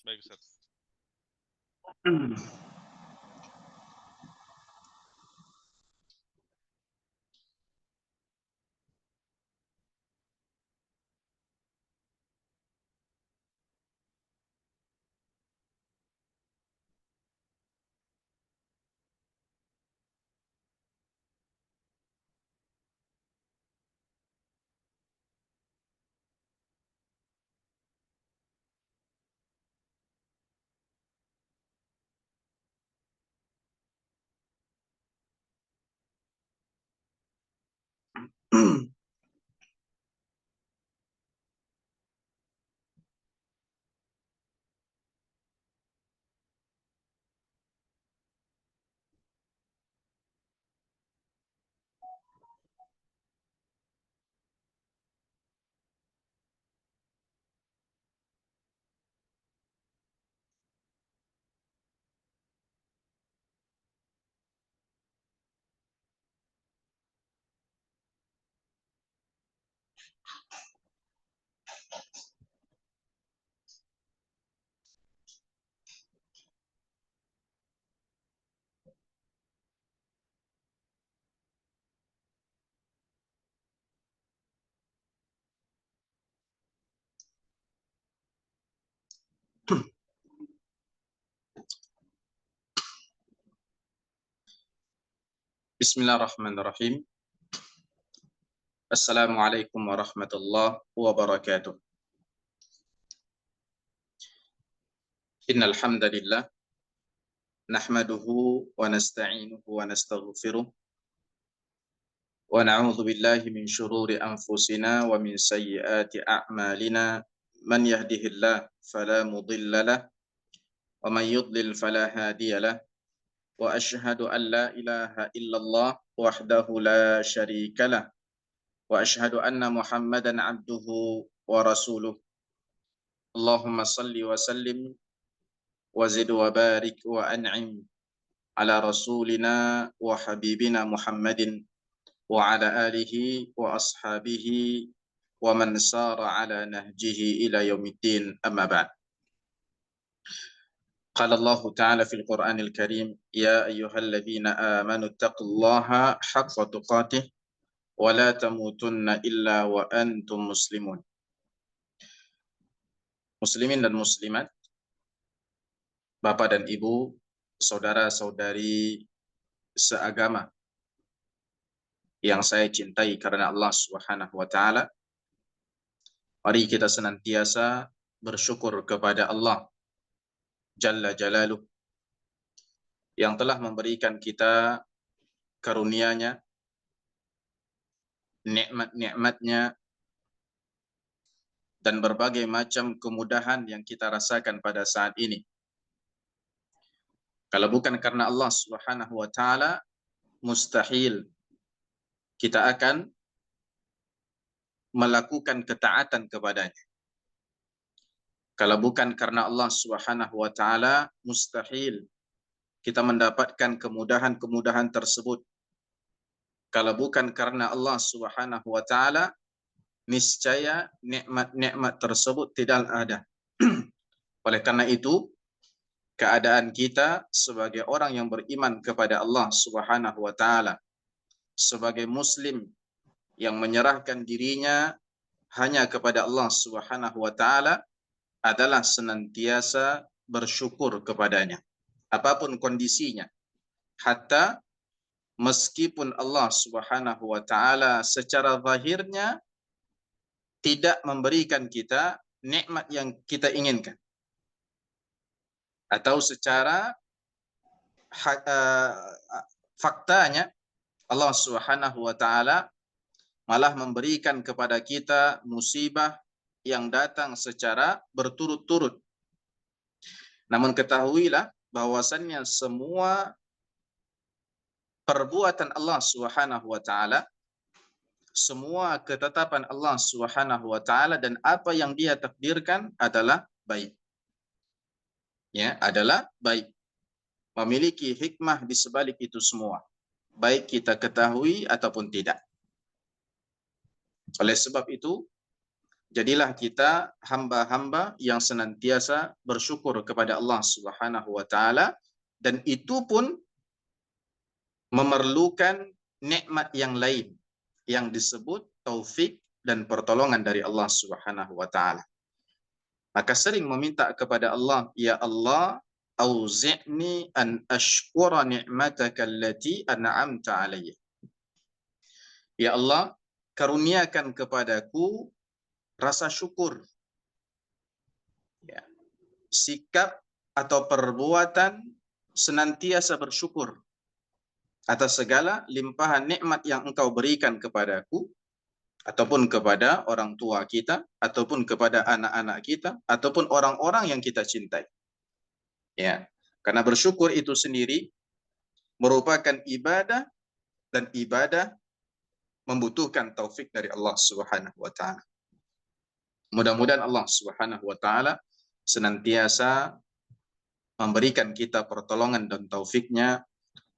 Baik, Ustaz. Bismillahirrahmanirrahim. Assalamualaikum warahmatullahi wabarakatuh. Innal hamdalillah nahmaduhu wa nasta'inuhu wa nastaghfiruh wa na'udzu billahi min shururi anfusina wa min sayyiati a'malina. Man yahdihillahu fala mudilla lahu wa man yudlil fala hadiya lahu. Wa asyhadu an la ilaha illallah wahdahu la syarika lahu wa asyhadu anna Muhammadan abduhu wa rasuluh. Allahumma salli wa sallim wa zid wa barik wa an'im ala rasulina wa habibina Muhammadin wa ala alihi wa ashabihi wa man sara ala nahjihi ila yaumiddin, amma ba'd. Qala Allah ta'ala fil Qur'anil Karim, ya ayyuhalladzina amanu taqullaha haqqa tuqatih wa la tamutunna illa wa antum muslimun. Muslimin dan muslimat, Bapak dan Ibu, saudara-saudari seagama yang saya cintai karena Allah Subhanahu wa taala. Mari kita senantiasa bersyukur kepada Allah Jalla Jalaluh yang telah memberikan kita karunia-Nya, nikmat-nikmat-Nya, dan berbagai macam kemudahan yang kita rasakan pada saat ini. Kalau bukan karena Allah Subhanahu wa taala, mustahil kita akan melakukan ketaatan kepadanya. Kalau bukan karena Allah Subhanahu wa taala, mustahil kita mendapatkan kemudahan-kemudahan tersebut. Kalau bukan karena Allah Subhanahu wa taala, niscaya nikmat-nikmat tersebut tidak ada. Oleh karena itu, keadaan kita sebagai orang yang beriman kepada Allah Subhanahu wa taala, sebagai muslim yang menyerahkan dirinya hanya kepada Allah Subhanahu wa taala, adalah senantiasa bersyukur kepadanya apapun kondisinya. Hatta meskipun Allah Subhanahu wa taala secara zahirnya tidak memberikan kita nikmat yang kita inginkan, atau secara faktanya Allah Subhanahu wa taala malah memberikan kepada kita musibah yang datang secara berturut-turut. Namun ketahuilah bahwasannya semua perbuatan Allah Subhanahu wa taala, semua ketetapan Allah Subhanahu wa taala dan apa yang Dia takdirkan adalah baik. Ya, adalah baik. Memiliki hikmah di sebalik itu semua, baik kita ketahui ataupun tidak. Oleh sebab itu, Jadilah kita hamba-hamba yang senantiasa bersyukur kepada Allah Subhanahu wa taala, dan itu pun memerlukan nikmat yang lain yang disebut taufik dan pertolongan dari Allah Subhanahu wa taala. Maka sering meminta kepada Allah, ya Allah, auzi'ni an ashkura ni'mataka allati an'amta alayya. Ya Allah, karuniakan kepadaku rasa syukur, ya, sikap atau perbuatan senantiasa bersyukur atas segala limpahan nikmat yang Engkau berikan kepadaku, ataupun kepada orang tua kita, ataupun kepada anak-anak kita, ataupun orang-orang yang kita cintai. Ya, karena bersyukur itu sendiri merupakan ibadah, dan ibadah membutuhkan taufik dari Allah Subhanahu wa taala. Mudah-mudahan Allah Subhanahu wa taala senantiasa memberikan kita pertolongan dan taufiknya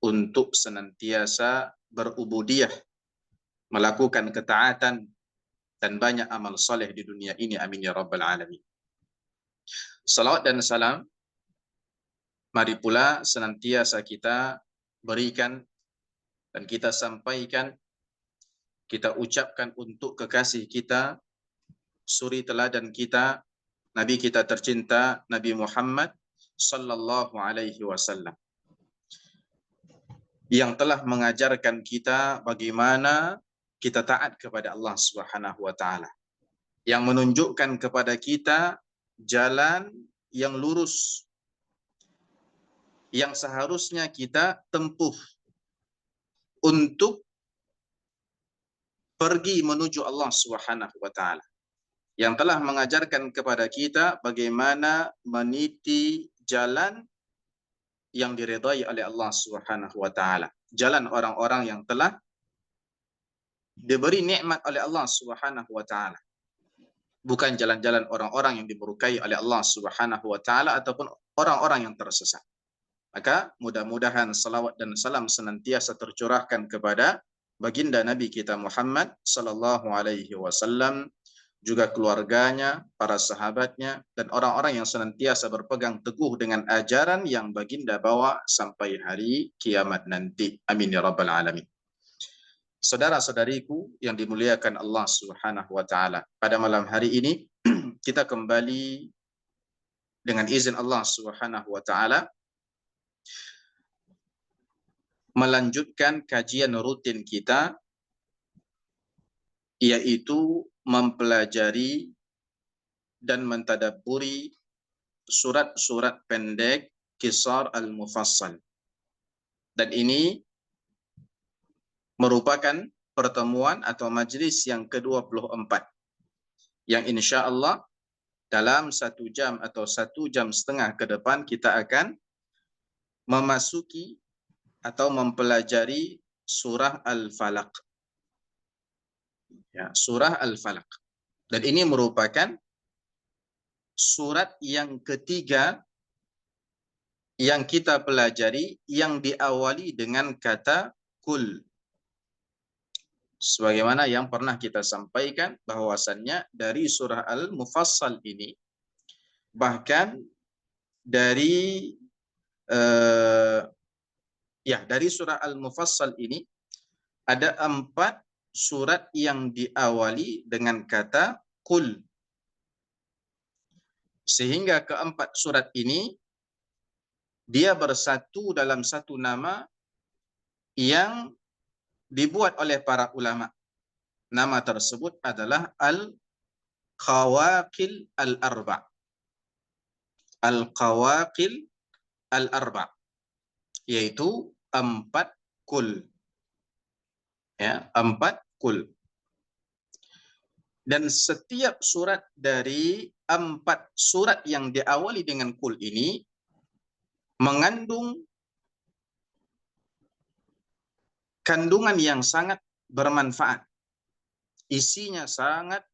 untuk senantiasa berubudiyah, melakukan ketaatan dan banyak amal soleh di dunia ini. Amin ya rabbal alamin. Salawat dan salam mari pula senantiasa kita berikan dan kita sampaikan, kita ucapkan untuk kekasih kita, suri teladan kita, Nabi kita tercinta, Nabi Muhammad sallallahu alaihi wasallam, yang telah mengajarkan kita bagaimana kita taat kepada Allah Subhanahu wa taala, yang menunjukkan kepada kita jalan yang lurus yang seharusnya kita tempuh untuk pergi menuju Allah Subhanahu wa taala, yang telah mengajarkan kepada kita bagaimana meniti jalan yang diridhai oleh Allah Subhanahu wa taala, jalan orang-orang yang telah diberi nikmat oleh Allah Subhanahu wa taala, bukan jalan-jalan orang-orang yang dimurkai oleh Allah Subhanahu wa taala ataupun orang-orang yang tersesat. Maka mudah-mudahan salawat dan salam senantiasa tercurahkan kepada baginda Nabi kita Muhammad sallallahu alaihi wasallam, juga keluarganya, para sahabatnya, dan orang-orang yang senantiasa berpegang teguh dengan ajaran yang baginda bawa sampai hari kiamat nanti. Amin ya rabbal alamin. Saudara-saudariku yang dimuliakan Allah Subhanahu wa taala, pada malam hari ini kita kembali dengan izin Allah Subhanahu wa taala melanjutkan kajian rutin kita, yaitu mempelajari dan mentadabburi surat-surat pendek Qisar al-Mufassal. Dan ini merupakan pertemuan atau majlis yang ke-24, yang insya Allah dalam 1 jam atau 1 jam setengah ke depan kita akan memasuki atau mempelajari surah Al-Falaq. Ya, surah Al-Falaq. Dan ini merupakan surat yang ketiga yang kita pelajari yang diawali dengan kata kul. Sebagaimana yang pernah kita sampaikan bahwasannya dari surah Al-Mufassal ini, bahkan dari dari surah Al-Mufassal ini ada 4 surat yang diawali dengan kata kul. Sehingga keempat surat ini dia bersatu dalam satu nama yang dibuat oleh para ulama. Nama tersebut adalah Al-Qawaqil Al-Arba'. Al-Qawaqil Al-Arba', yaitu 4 kul. Ya, 4 kul. Dan setiap surat dari 4 surat yang diawali dengan kul ini mengandung kandungan yang sangat bermanfaat. Isinya sangat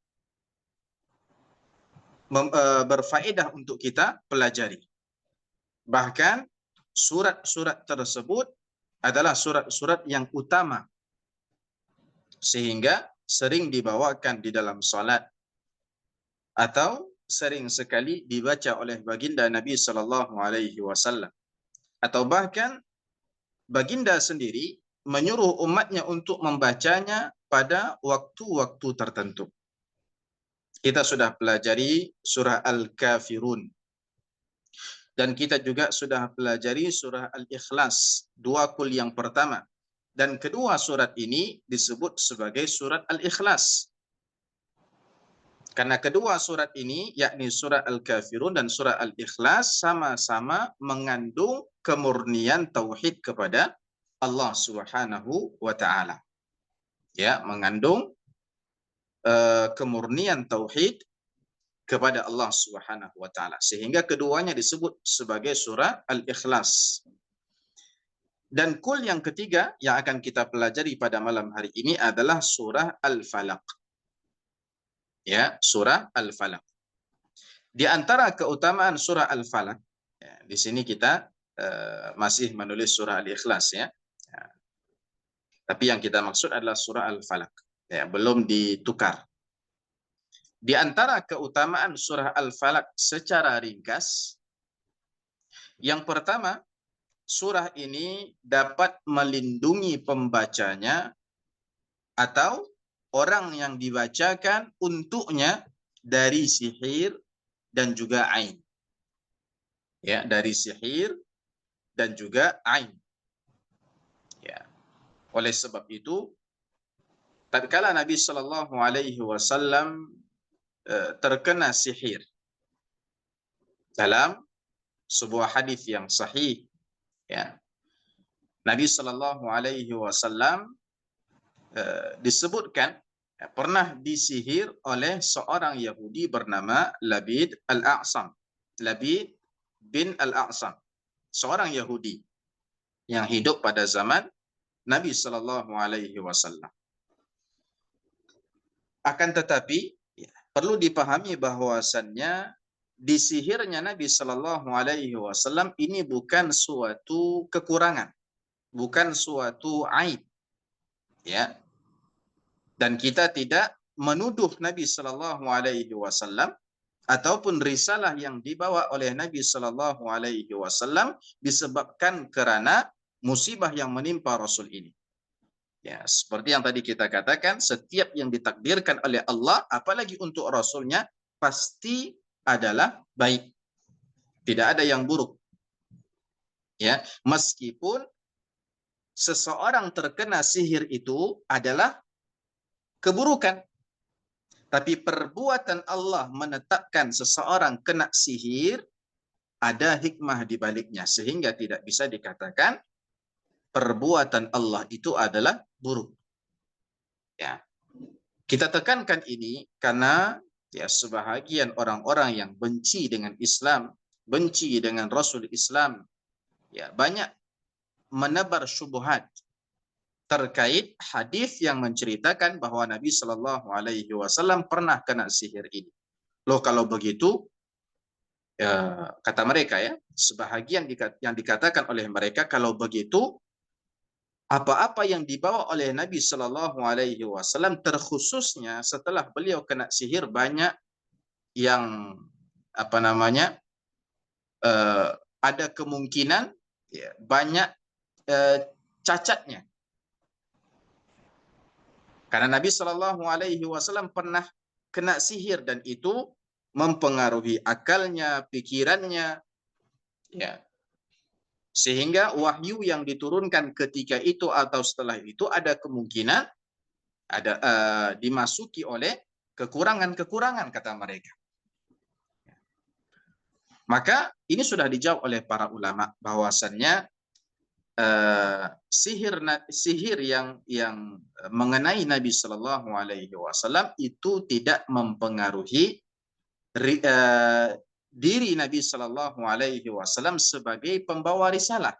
berfaedah untuk kita pelajari. Bahkan surat-surat tersebut adalah surat-surat yang utama, sehingga sering dibawakan di dalam salat, atau sering sekali dibaca oleh baginda Nabi Sallallahu Alaihi Wasallam, atau bahkan baginda sendiri menyuruh umatnya untuk membacanya pada waktu-waktu tertentu. Kita sudah pelajari surah Al-Kafirun, dan kita juga sudah pelajari surah Al-Ikhlas, 2 kul yang pertama. Dan kedua surat ini disebut sebagai surat Al-Ikhlas. Karena kedua surat ini, yakni surah Al-Kafirun dan surah Al-Ikhlas, sama-sama mengandung kemurnian tauhid kepada Allah Subhanahu wa taala. Ya, mengandung kemurnian tauhid kepada Allah Subhanahu wa taala. Sehingga keduanya disebut sebagai surah Al-Ikhlas. Dan kul yang ketiga yang akan kita pelajari pada malam hari ini adalah surah Al-Falaq. Ya, surah Al-Falaq. Di antara keutamaan surah Al-Falaq, ya, di sini kita masih menulis surah Al-Ikhlas, ya. Ya. Tapi yang kita maksud adalah surah Al-Falaq. Ya, belum ditukar. Di antara keutamaan surah Al-Falaq secara ringkas, yang pertama, surah ini dapat melindungi pembacanya atau orang yang dibacakan untuknya dari sihir dan juga ain. Ya, dari sihir dan juga ain. Ya. Oleh sebab itu, tatkala Nabi Shallallahu Alaihi Wasallam terkena sihir, dalam sebuah hadis yang sahih, ya, Nabi Shallallahu Alaihi Wasallam disebutkan pernah disihir oleh seorang Yahudi bernama Labid al-A'sam. Labid bin al-A'sam, seorang Yahudi yang hidup pada zaman Nabi Shallallahu Alaihi Wasallam. Akan tetapi perlu dipahami bahwasannya disihirnya Nabi Shallallahu Alaihi Wasallam ini bukan suatu kekurangan, bukan suatu aib, ya. Dan kita tidak menuduh Nabi Shallallahu Alaihi Wasallam ataupun risalah yang dibawa oleh Nabi Shallallahu Alaihi Wasallam disebabkan karena musibah yang menimpa Rasul ini. Ya, seperti yang tadi kita katakan, setiap yang ditakdirkan oleh Allah, apalagi untuk Rasulnya, pasti adalah baik. Tidak ada yang buruk. Ya, meskipun seseorang terkena sihir itu adalah keburukan, tapi perbuatan Allah menetapkan seseorang kena sihir, ada hikmah di baliknya, sehingga tidak bisa dikatakan perbuatan Allah itu adalah buruk. Ya. Kita tekankan ini karena ya sebahagian orang-orang yang benci dengan Islam, benci dengan Rasul Islam, ya banyak menebar syubhat terkait hadis yang menceritakan bahwa Nabi Shallallahu Alaihi Wasallam pernah kena sihir ini. Loh, kalau begitu, ya, kata mereka, ya, sebahagian yang dikatakan oleh mereka, kalau begitu apa-apa yang dibawa oleh Nabi Shallallahu Alaihi Wasallam, terkhususnya setelah beliau kena sihir, banyak yang ada kemungkinan, ya, banyak cacatnya. Karena Nabi Shallallahu Alaihi Wasallam pernah kena sihir dan itu mempengaruhi akalnya, pikirannya, ya. Sehingga wahyu yang diturunkan ketika itu atau setelah itu ada kemungkinan ada dimasuki oleh kekurangan-kekurangan, kata mereka. Maka ini sudah dijawab oleh para ulama bahwasannya sihir yang mengenai Nabi Shallallahu Alaihi Wasallam itu tidak mempengaruhi diri Nabi Shallallahu Alaihi Wasallam sebagai pembawa risalah.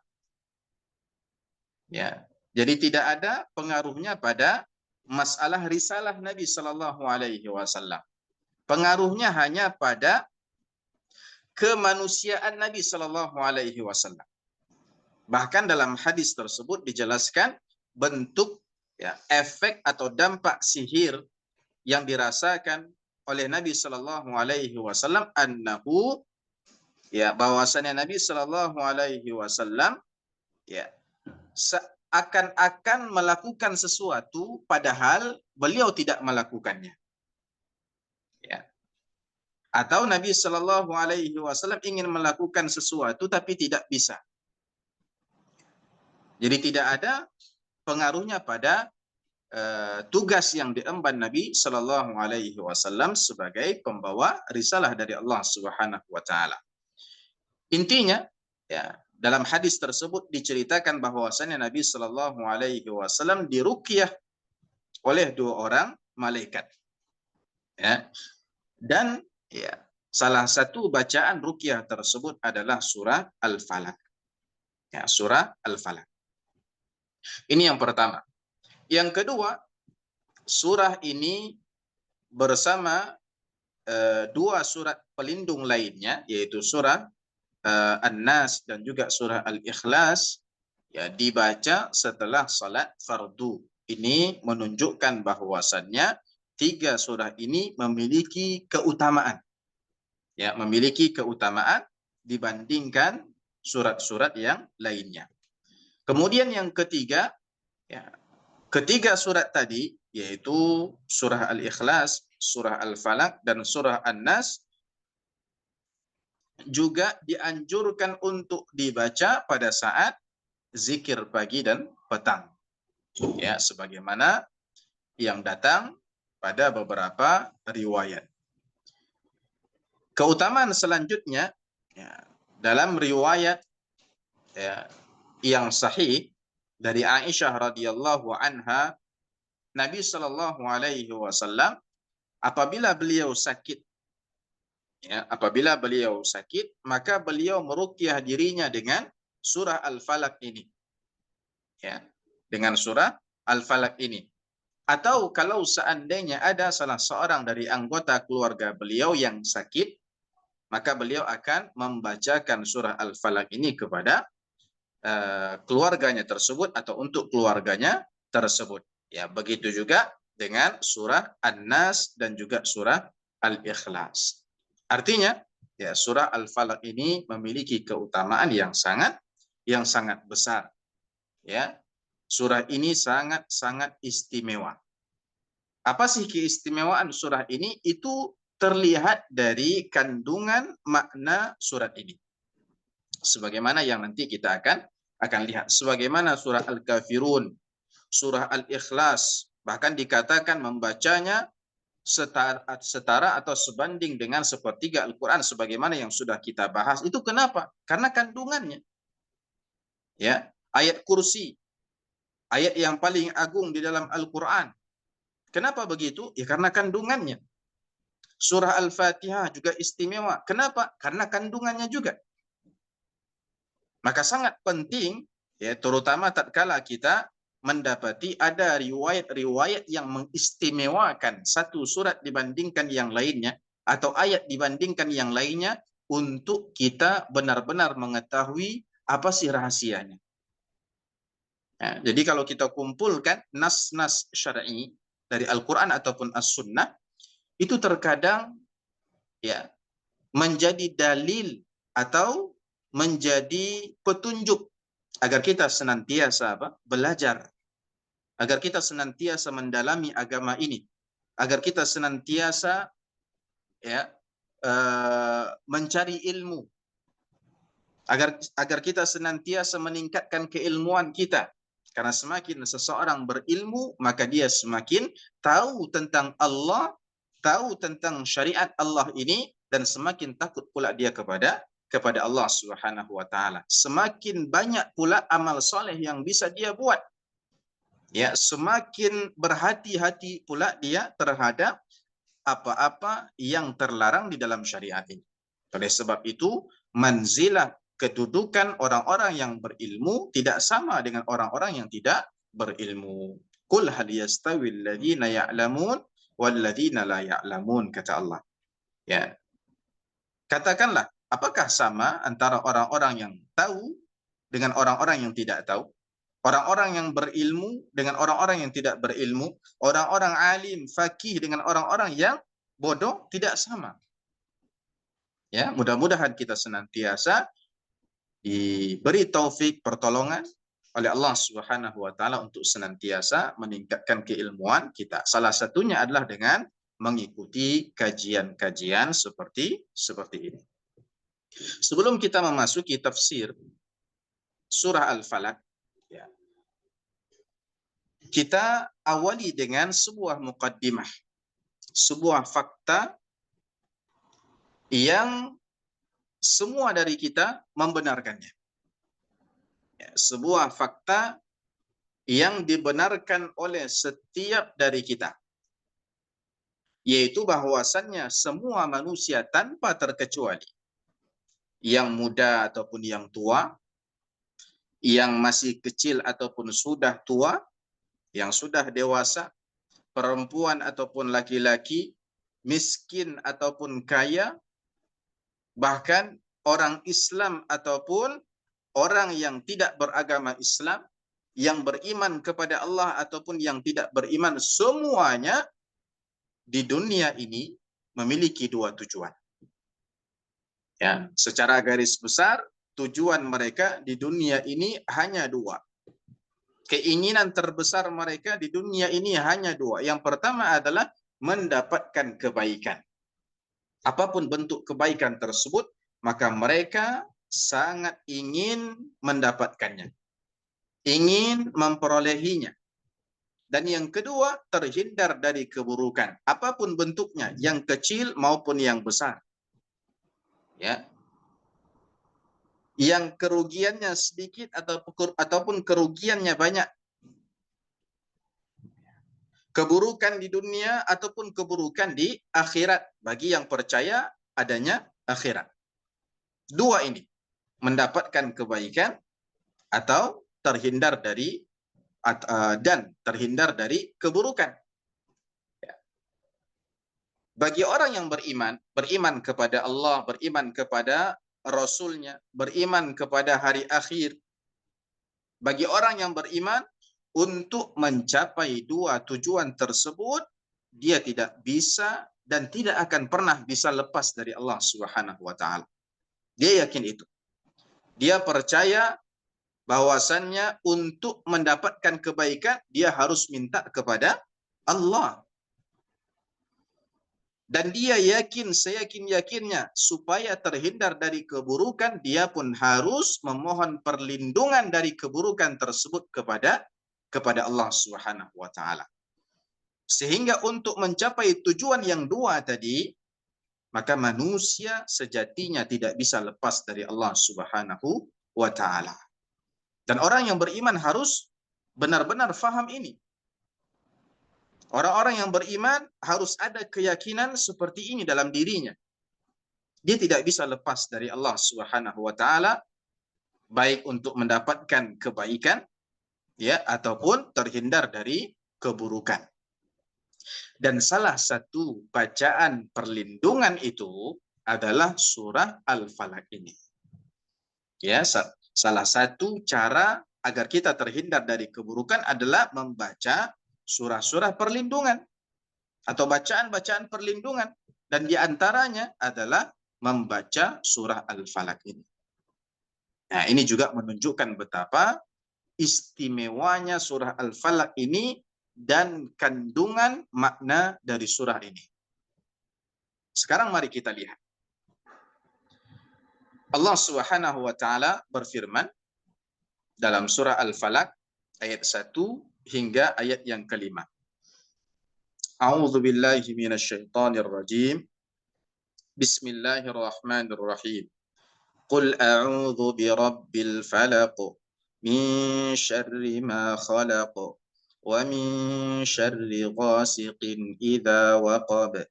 Ya, jadi tidak ada pengaruhnya pada masalah risalah Nabi Shallallahu Alaihi Wasallam. Pengaruhnya hanya pada kemanusiaan Nabi Shallallahu Alaihi Wasallam. Bahkan dalam hadis tersebut dijelaskan bentuk, ya, efek atau dampak sihir yang dirasakan oleh Nabi Shallallahu Alaihi Wasallam annahu, ya, bahwasanya Nabi Shallallahu Alaihi Wasallam, ya, seakan-akan melakukan sesuatu padahal beliau tidak melakukannya, ya. Atau Nabi Shallallahu Alaihi Wasallam ingin melakukan sesuatu tapi tidak bisa. Jadi tidak ada pengaruhnya pada tugas yang diemban Nabi Shallallahu Alaihi Wasallam sebagai pembawa risalah dari Allah Subhanahu Wa Taala. Intinya, ya, dalam hadis tersebut diceritakan bahwasannya Nabi Shallallahu Alaihi Wasallam diruqyah oleh 2 orang malaikat, ya. Dan, ya, salah satu bacaan ruqyah tersebut adalah surah Al-Falaq. Ya, surah Al-Falaq. Ini yang pertama. Yang kedua, surah ini bersama 2 surat pelindung lainnya, yaitu surah An-Nas dan juga surah Al-Ikhlas, ya, dibaca setelah salat fardu. Ini menunjukkan bahwasannya 3 surah ini memiliki keutamaan, ya, memiliki keutamaan dibandingkan surat-surat yang lainnya. Kemudian yang ketiga, ya, ketiga surat tadi, yaitu surah Al-Ikhlas, surah Al-Falaq, dan surah An-Nas, juga dianjurkan untuk dibaca pada saat zikir pagi dan petang, ya, sebagaimana yang datang pada beberapa riwayat. Keutamaan selanjutnya, ya, dalam riwayat, ya, yang sahih dari Aisyah radhiyallahu anha, Nabi Shallallahu Alaihi Wasallam apabila beliau sakit, ya, apabila beliau sakit, maka beliau meruqyah dirinya dengan surah Al-Falaq ini, ya, dengan surah Al-Falaq ini. Atau kalau seandainya ada salah seorang dari anggota keluarga beliau yang sakit, maka beliau akan membacakan surah Al-Falaq ini kepada keluarganya tersebut atau untuk keluarganya tersebut. Ya, begitu juga dengan surah An-Nas dan juga surah Al-Ikhlas. Artinya, ya, surah Al-Falaq ini memiliki keutamaan yang sangat besar. Ya, surah ini sangat istimewa. Apa sih keistimewaan surah ini? Itu terlihat dari kandungan makna surat ini. Sebagaimana yang nanti kita akan lihat. Sebagaimana surah Al-Kafirun, surah Al-Ikhlas, bahkan dikatakan membacanya setara atau sebanding dengan sepertiga Al-Quran, sebagaimana yang sudah kita bahas. Itu kenapa? Karena kandungannya. Ya, ayat kursi, ayat yang paling agung di dalam Al-Quran. Kenapa begitu? Ya karena kandungannya. Surah Al-Fatihah juga istimewa. Kenapa? Karena kandungannya juga. Maka sangat penting, ya, terutama tatkala kita mendapati ada riwayat-riwayat yang mengistimewakan satu surat dibandingkan yang lainnya, atau ayat dibandingkan yang lainnya, untuk kita benar-benar mengetahui apa sih rahasianya. Ya, jadi kalau kita kumpulkan nas-nas syar'i dari Al-Quran ataupun As-Sunnah, itu terkadang, ya, menjadi dalil atau menjadi petunjuk agar kita senantiasa belajar, agar kita senantiasa mendalami agama ini, agar kita senantiasa, ya, mencari ilmu, agar kita senantiasa meningkatkan keilmuan kita. Karena semakin seseorang berilmu, maka dia semakin tahu tentang Allah, tahu tentang syariat Allah ini, dan semakin takut pula dia kepada Allah Subhanahu wa taala. Semakin banyak pula amal soleh yang bisa dia buat. Ya, semakin berhati-hati pula dia terhadap apa-apa yang terlarang di dalam syariat ini. Oleh sebab itu, manzilah, kedudukan orang-orang yang berilmu tidak sama dengan orang-orang yang tidak berilmu. Qul hal yastawil ladzina ya'lamun wal ladzina la ya'lamun, kata Allah. Ya. Katakanlah, apakah sama antara orang-orang yang tahu dengan orang-orang yang tidak tahu? Orang-orang yang berilmu dengan orang-orang yang tidak berilmu? Orang-orang alim, fakih dengan orang-orang yang bodoh tidak sama. Ya, mudah-mudahan kita senantiasa diberi taufik pertolongan oleh Allah Subhanahu wa taala untuk senantiasa meningkatkan keilmuan kita. Salah satunya adalah dengan mengikuti kajian-kajian seperti ini. Sebelum kita memasuki tafsir surah Al-Falaq, ya, kita awali dengan sebuah muqaddimah, sebuah fakta yang semua dari kita membenarkannya. Ya, sebuah fakta yang dibenarkan oleh setiap dari kita, yaitu bahwasannya semua manusia tanpa terkecuali, yang muda ataupun yang tua, yang masih kecil ataupun sudah tua, yang sudah dewasa, perempuan ataupun laki-laki, miskin ataupun kaya, bahkan orang Islam ataupun orang yang tidak beragama Islam, yang beriman kepada Allah ataupun yang tidak beriman, semuanya di dunia ini memiliki dua tujuan. Ya, secara garis besar tujuan mereka di dunia ini hanya dua. Keinginan terbesar mereka di dunia ini hanya dua. Yang pertama adalah mendapatkan kebaikan. Apapun bentuk kebaikan tersebut, maka mereka sangat ingin mendapatkannya, ingin memperolehinya. Dan yang kedua, terhindar dari keburukan, apapun bentuknya, yang kecil maupun yang besar. Ya, yang kerugiannya sedikit ataupun kerugiannya banyak. Keburukan di dunia ataupun keburukan di akhirat, bagi yang percaya adanya akhirat. Dua ini, mendapatkan kebaikan atau terhindar dari dan terhindar dari keburukan. Bagi orang yang beriman kepada Allah, beriman kepada Rasul-Nya, beriman kepada hari akhir. Bagi orang yang beriman, untuk mencapai dua tujuan tersebut, dia tidak bisa dan tidak akan pernah bisa lepas dari Allah Subhanahu wa taala. Dia yakin itu. Dia percaya bahwasannya untuk mendapatkan kebaikan, dia harus minta kepada Allah. Dan dia yakin, seyakin-yakinnya, supaya terhindar dari keburukan, dia pun harus memohon perlindungan dari keburukan tersebut kepada Allah Subhanahu wa taala. Sehingga untuk mencapai tujuan yang dua tadi, maka manusia sejatinya tidak bisa lepas dari Allah Subhanahu wa taala. Dan orang yang beriman harus benar-benar faham ini. Orang-orang yang beriman harus ada keyakinan seperti ini dalam dirinya. Dia tidak bisa lepas dari Allah Subhanahu wa taala, baik untuk mendapatkan kebaikan, ya, ataupun terhindar dari keburukan. Dan salah satu bacaan perlindungan itu adalah surah Al-Falaq ini. Ya, salah satu cara agar kita terhindar dari keburukan adalah membaca surah-surah perlindungan atau bacaan-bacaan perlindungan, dan diantaranya adalah membaca surah Al-Falaq ini. Nah, ini juga menunjukkan betapa istimewanya surah Al-Falaq ini dan kandungan makna dari surah ini. Sekarang mari kita lihat. Allah Subhanahu wa taala berfirman dalam surah Al-Falaq ayat 1 hingga ayat yang kelima. A'udzu billahi minasyaitonir rajim. Bismillahirrahmanirrahim. Qul a'udzu birabbil falaq min syarri ma khalaq wa min syarri ghasiqin idza waqab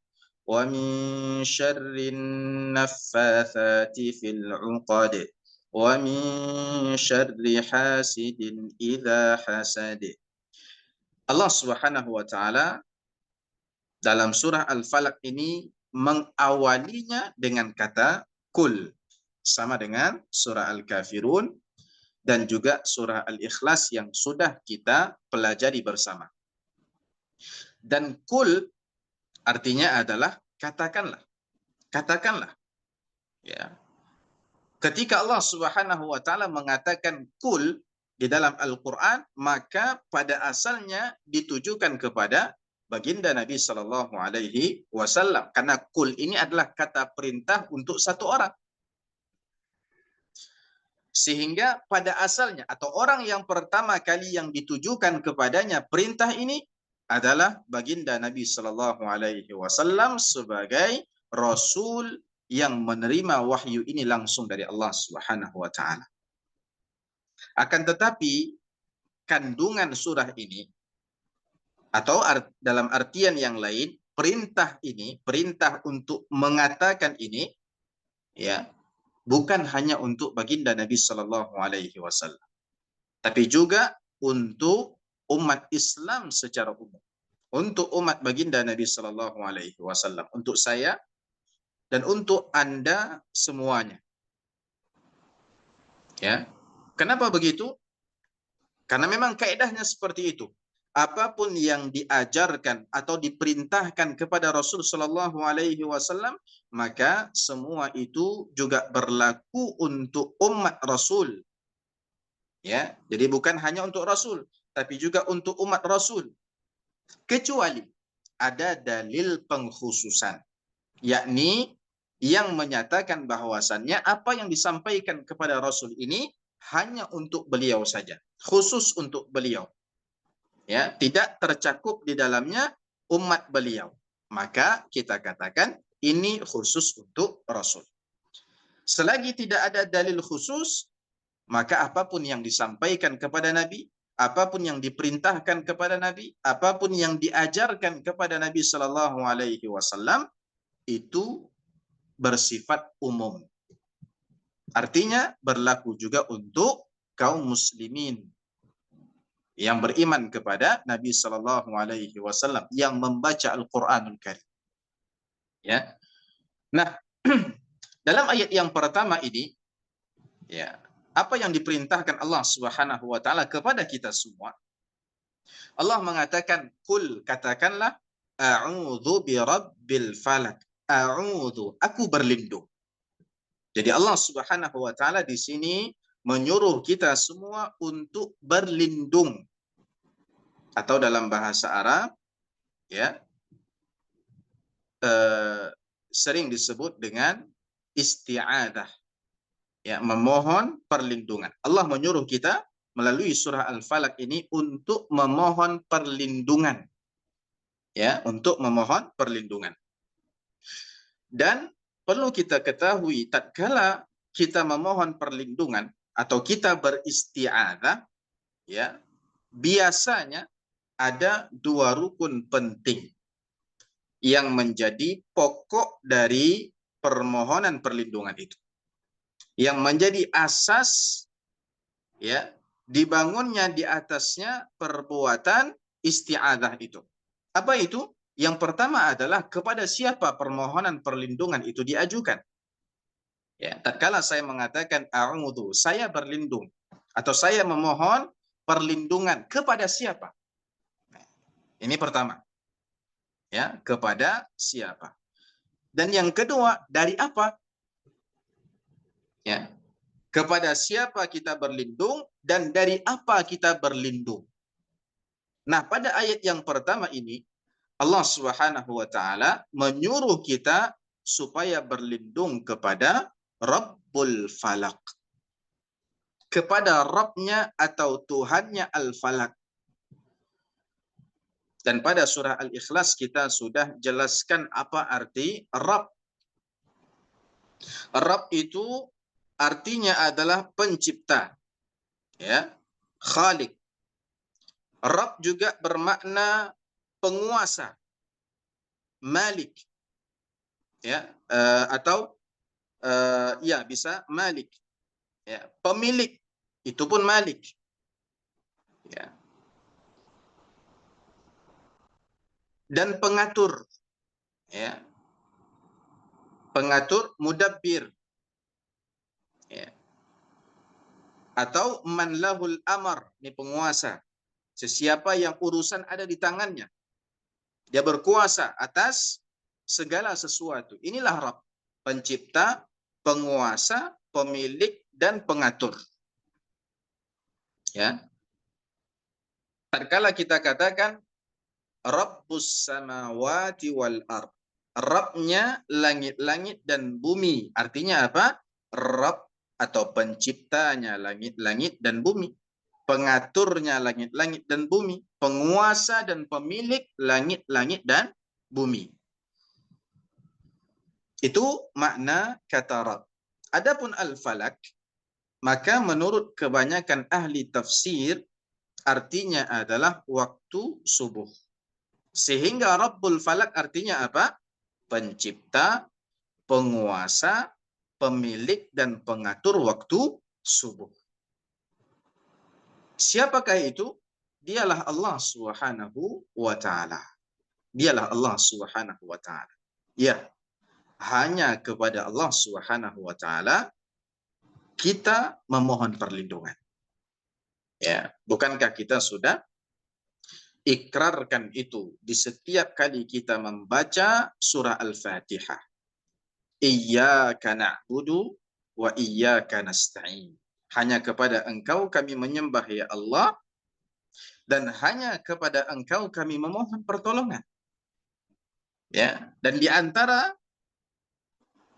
wa min syarri naffatsati fil 'uqad wa min syarri hasidin idza hasad. Allah Subhanahu wa taala dalam surah Al-Falaq ini mengawalinya dengan kata kul, sama dengan surah Al-Kafirun dan juga surah Al-Ikhlas yang sudah kita pelajari bersama. Dan kul artinya adalah katakanlah, katakanlah. Ya. Ketika Allah Subhanahu wa taala mengatakan kul di dalam Al-Qur'an, maka pada asalnya ditujukan kepada baginda Nabi Shallallahu alaihi wasallam, karena kul ini adalah kata perintah untuk satu orang. Sehingga pada asalnya atau orang yang pertama kali yang ditujukan kepadanya perintah ini adalah baginda Nabi Shallallahu alaihi wasallam sebagai rasul yang menerima wahyu ini langsung dari Allah Subhanahu wa taala. Akan tetapi kandungan surah ini atau dalam artian yang lain, perintah ini, perintah untuk mengatakan ini, ya, bukan hanya untuk baginda Nabi Shallallahu alaihi wasallam, tapi juga untuk umat Islam secara umum, untuk umat baginda Nabi Shallallahu alaihi wasallam, untuk saya dan untuk Anda semuanya. Ya. Kenapa begitu? Karena memang kaidahnya seperti itu. Apapun yang diajarkan atau diperintahkan kepada Rasul Shallallahu alaihi wasallam, maka semua itu juga berlaku untuk umat Rasul. Ya, jadi bukan hanya untuk Rasul, tapi juga untuk umat Rasul. Kecuali ada dalil pengkhususan, yakni yang menyatakan bahwasannya apa yang disampaikan kepada Rasul ini hanya untuk beliau saja, khusus untuk beliau. Ya, tidak tercakup di dalamnya umat beliau. Maka kita katakan ini khusus untuk Rasul. Selagi tidak ada dalil khusus, maka apapun yang disampaikan kepada Nabi, apapun yang diperintahkan kepada Nabi, apapun yang diajarkan kepada Nabi Shallallahu alaihi wasallam itu bersifat umum. Artinya berlaku juga untuk kaum muslimin yang beriman kepada Nabi Shallallahu alaihi wasallam, yang membaca Al-Qur'anul Karim. Ya. Nah, dalam ayat yang pertama ini, ya, apa yang diperintahkan Allah Subhanahu wa taala kepada kita semua? Allah mengatakan, "Qul," katakanlah, "A'udzu birabbil falak." A'udzu, aku berlindung. Jadi Allah Subhanahu wa taala di sini menyuruh kita semua untuk berlindung. Atau dalam bahasa Arab, ya, sering disebut dengan isti'adah. Ya, memohon perlindungan. Allah menyuruh kita melalui surah Al-Falaq ini untuk memohon perlindungan. Ya, untuk memohon perlindungan. Dan perlu kita ketahui, tatkala kita memohon perlindungan atau kita beristi'adzah, ya, biasanya ada dua rukun penting yang menjadi pokok dari permohonan perlindungan itu, yang menjadi asas, ya, dibangunnya di atasnya perbuatan isti'adzah itu. Apa itu? Yang pertama adalah kepada siapa permohonan perlindungan itu diajukan. Ya, tatkala saya mengatakan a'udzu, saya berlindung atau saya memohon perlindungan kepada siapa? Ini pertama. Ya, kepada siapa? Dan yang kedua, dari apa? Ya. Kepada siapa kita berlindung dan dari apa kita berlindung? Nah, pada ayat yang pertama ini Allah Subhanahu wa taala menyuruh kita supaya berlindung kepada Rabbul Falak. Kepada Rabbnya atau Tuhannya Al-Falak. Dan pada surah Al-Ikhlas kita sudah jelaskan apa arti Rabb. Rabb itu artinya adalah pencipta. Ya, Khalik. Rabb juga bermakna penguasa, Malik. Ya, atau ya bisa Malik. Ya, pemilik itu pun Malik. Ya. Dan pengatur. Ya. Pengatur, mudabbir. Ya. Atau man lahul amar, ini penguasa. Sesiapa yang urusan ada di tangannya. Dia berkuasa atas segala sesuatu. Inilah Rabb, pencipta, penguasa, pemilik, dan pengatur. Ya, tatkala kita katakan Rabbus samawati wal ard, Rabbnya langit-langit dan bumi. Artinya apa? Rabb atau penciptanya langit-langit dan bumi, pengaturnya langit-langit dan bumi, penguasa dan pemilik langit-langit dan bumi. Itu makna kata Rabb. Adapun al-falak, maka menurut kebanyakan ahli tafsir, artinya adalah waktu subuh. Sehingga Rabbul Falak artinya apa? Pencipta, penguasa, pemilik, dan pengatur waktu subuh. Siapakah itu? Dialah Allah Subhanahu wa Ta'ala. Dialah Allah Subhanahu wa Ta'ala. Ya, hanya kepada Allah Subhanahu wa Ta'ala kita memohon perlindungan. Ya, bukankah kita sudah ikrarkan itu di setiap kali kita membaca surah Al-Fatihah. Iyyaka na'budu wa iyyaka nasta'in. Hanya kepada Engkau kami menyembah ya Allah, dan hanya kepada Engkau kami memohon pertolongan. Ya, dan di antara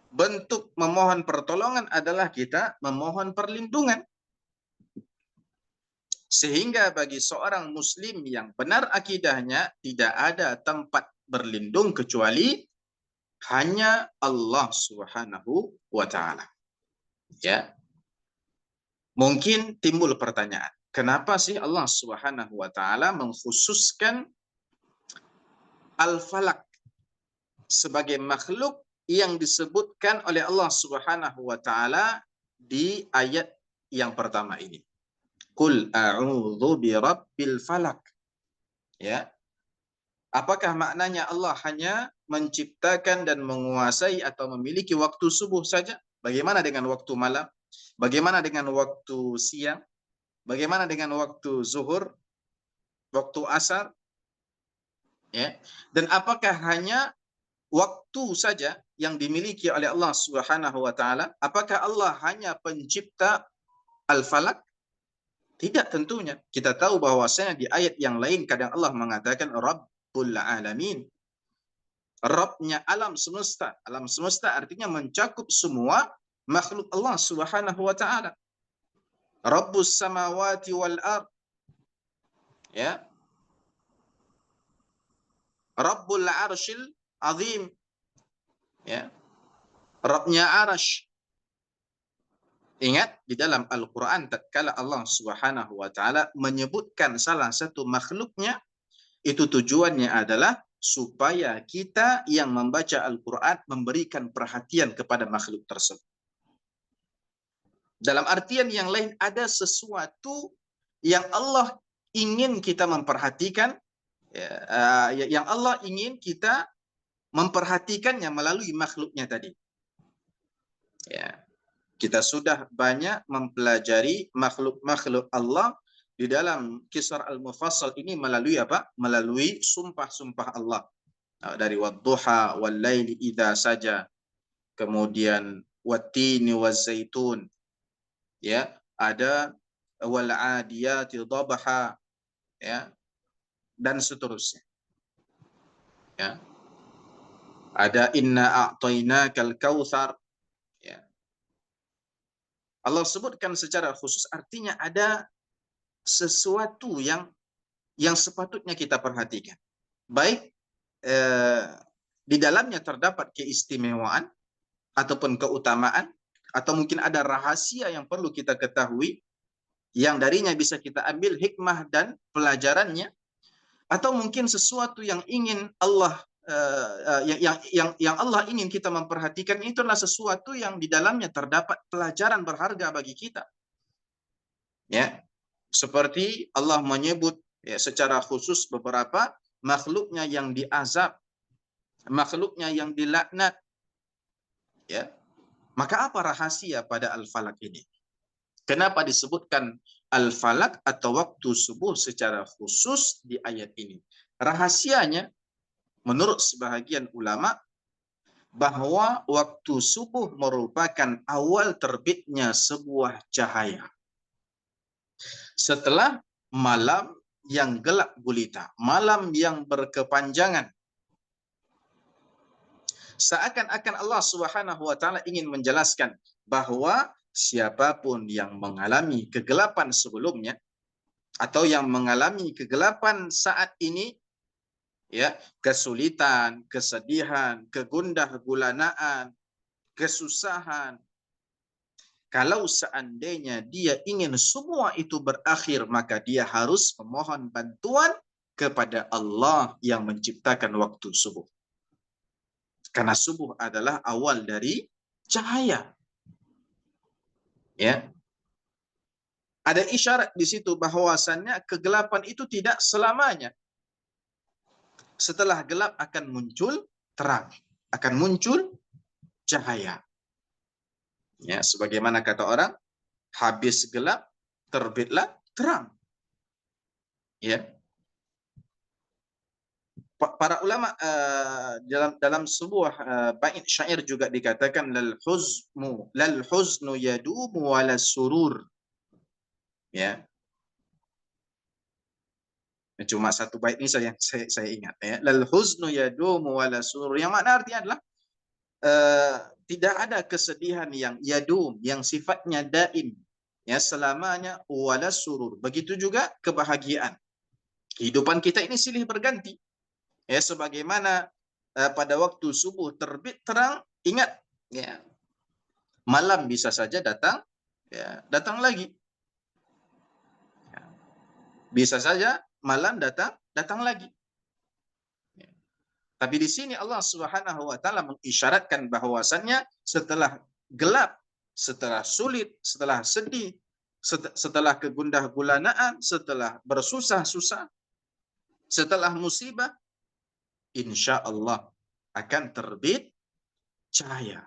bentuk memohon pertolongan adalah kita memohon perlindungan. Sehingga bagi seorang muslim yang benar akidahnya, tidak ada tempat berlindung kecuali hanya Allah Subhanahu wa Ta'ala. Ya. Mungkin timbul pertanyaan, kenapa sih Allah Subhanahu wa Ta'ala mengkhususkan Al-Falak sebagai makhluk yang disebutkan oleh Allah Subhanahu wa Ta'ala di ayat yang pertama ini? Qul a'udzu birabbil falak. Ya. Apakah maknanya Allah hanya menciptakan dan menguasai atau memiliki waktu subuh saja? Bagaimana dengan waktu malam? Bagaimana dengan waktu siang? Bagaimana dengan waktu zuhur? Waktu asar? Ya. Dan apakah hanya waktu saja yang dimiliki oleh Allah Subhanahu wa Ta'ala? Apakah Allah hanya pencipta Al-Falak? Tidak, tentunya. Kita tahu bahwasanya di ayat yang lain kadang Allah mengatakan Rabbul Alamin. Rabbnya alam semesta. Alam semesta artinya mencakup semua makhluk Allah Subhanahu wa Ta'ala. Rabbus samawati wal ard. Ya. Rabbul arshil azim. Ya. Rabbnya arash. Ingat, di dalam Al-Quran tatkala Allah Subhanahu wa Ta'ala menyebutkan salah satu makhluknya, itu tujuannya adalah supaya kita yang membaca Al-Quran memberikan perhatian kepada makhluk tersebut. Dalam artian yang lain, ada sesuatu yang Allah ingin kita memperhatikan, yang Allah ingin kita memperhatikannya melalui makhluknya tadi. Ya. Kita sudah banyak mempelajari makhluk-makhluk Allah di dalam Kisar Al-Mufassal ini melalui apa? Melalui sumpah-sumpah Allah. Dari wadduha wal laili idza saja, kemudian wattini wazzaitun. Ya, ada wal adiyati dhabha, ya, dan seterusnya. Ya. Ada inna a'tainakal kautsar. Ya. Allah sebutkan secara khusus, artinya ada sesuatu yang sepatutnya kita perhatikan. Baik di dalamnya terdapat keistimewaan ataupun keutamaan, atau mungkin ada rahasia yang perlu kita ketahui, yang darinya bisa kita ambil hikmah dan pelajarannya, atau mungkin sesuatu yang ingin Allah yang Allah ingin kita memperhatikan, itulah sesuatu yang di dalamnya terdapat pelajaran berharga bagi kita. Ya, seperti Allah menyebut ya secara khusus beberapa makhluknya yang diazab, makhluknya yang dilaknat. Ya, maka apa rahasia pada Al-Falak ini? Kenapa disebutkan Al-Falak atau waktu subuh secara khusus di ayat ini? Rahasianya, menurut sebahagian ulama, bahwa waktu subuh merupakan awal terbitnya sebuah cahaya. Setelah malam yang gelap gulita, malam yang berkepanjangan, seakan-akan Allah Subhanahu wa taala ingin menjelaskan bahwa siapapun yang mengalami kegelapan sebelumnya atau yang mengalami kegelapan saat ini, ya, kesulitan, kesedihan, kegundah gulanaan, kesusahan, kalau seandainya dia ingin semua itu berakhir, maka dia harus memohon bantuan kepada Allah yang menciptakan waktu subuh. Karena subuh adalah awal dari cahaya. Ya. Ada isyarat di situ bahwasannya kegelapan itu tidak selamanya. Setelah gelap akan muncul terang, akan muncul cahaya. Ya, sebagaimana kata orang, habis gelap terbitlah terang. Ya. Para ulama dalam sebuah bait syair juga dikatakan lal huznu yadumu wala surur. Ya, cuma satu bait ini saja saya ingat, ya. Lal huznu yadumu wala surur, yang makna artinya adalah tidak ada kesedihan yang yadum, yang sifatnya daim, ya, selamanya, wala surur. Begitu juga kebahagiaan. Kehidupan kita ini silih berganti. Ya, sebagaimana pada waktu subuh terbit terang, ingat, ya, malam bisa saja datang, ya, datang lagi. Ya, bisa saja malam datang lagi. Ya. Tapi di sini Allah Subhanahu wa taala mengisyaratkan bahwasannya setelah gelap, setelah sulit, setelah sedih, setelah kegundah gulanaan, setelah bersusah-susah, setelah musibah, insya Allah akan terbit cahaya.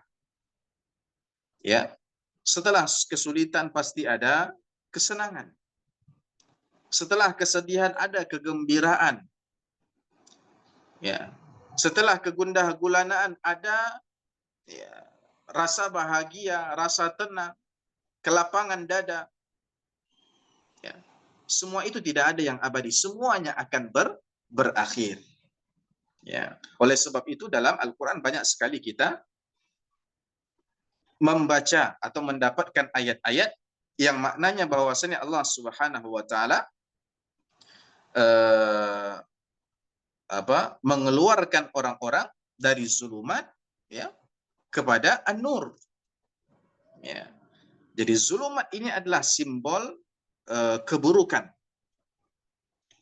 Ya, setelah kesulitan pasti ada kesenangan. Setelah kesedihan ada kegembiraan. Ya, setelah kegundah gulanaan ada, ya, rasa bahagia, rasa tenang, kelapangan dada. Ya, semua itu tidak ada yang abadi. Semuanya akan berakhir. Ya, oleh sebab itu dalam Al-Quran banyak sekali kita membaca atau mendapatkan ayat-ayat yang maknanya bahwasanya Allah Subhanahu wa taala mengeluarkan orang-orang dari zulumat, ya, kepada an-nur. Ya. Jadi zulumat ini adalah simbol keburukan.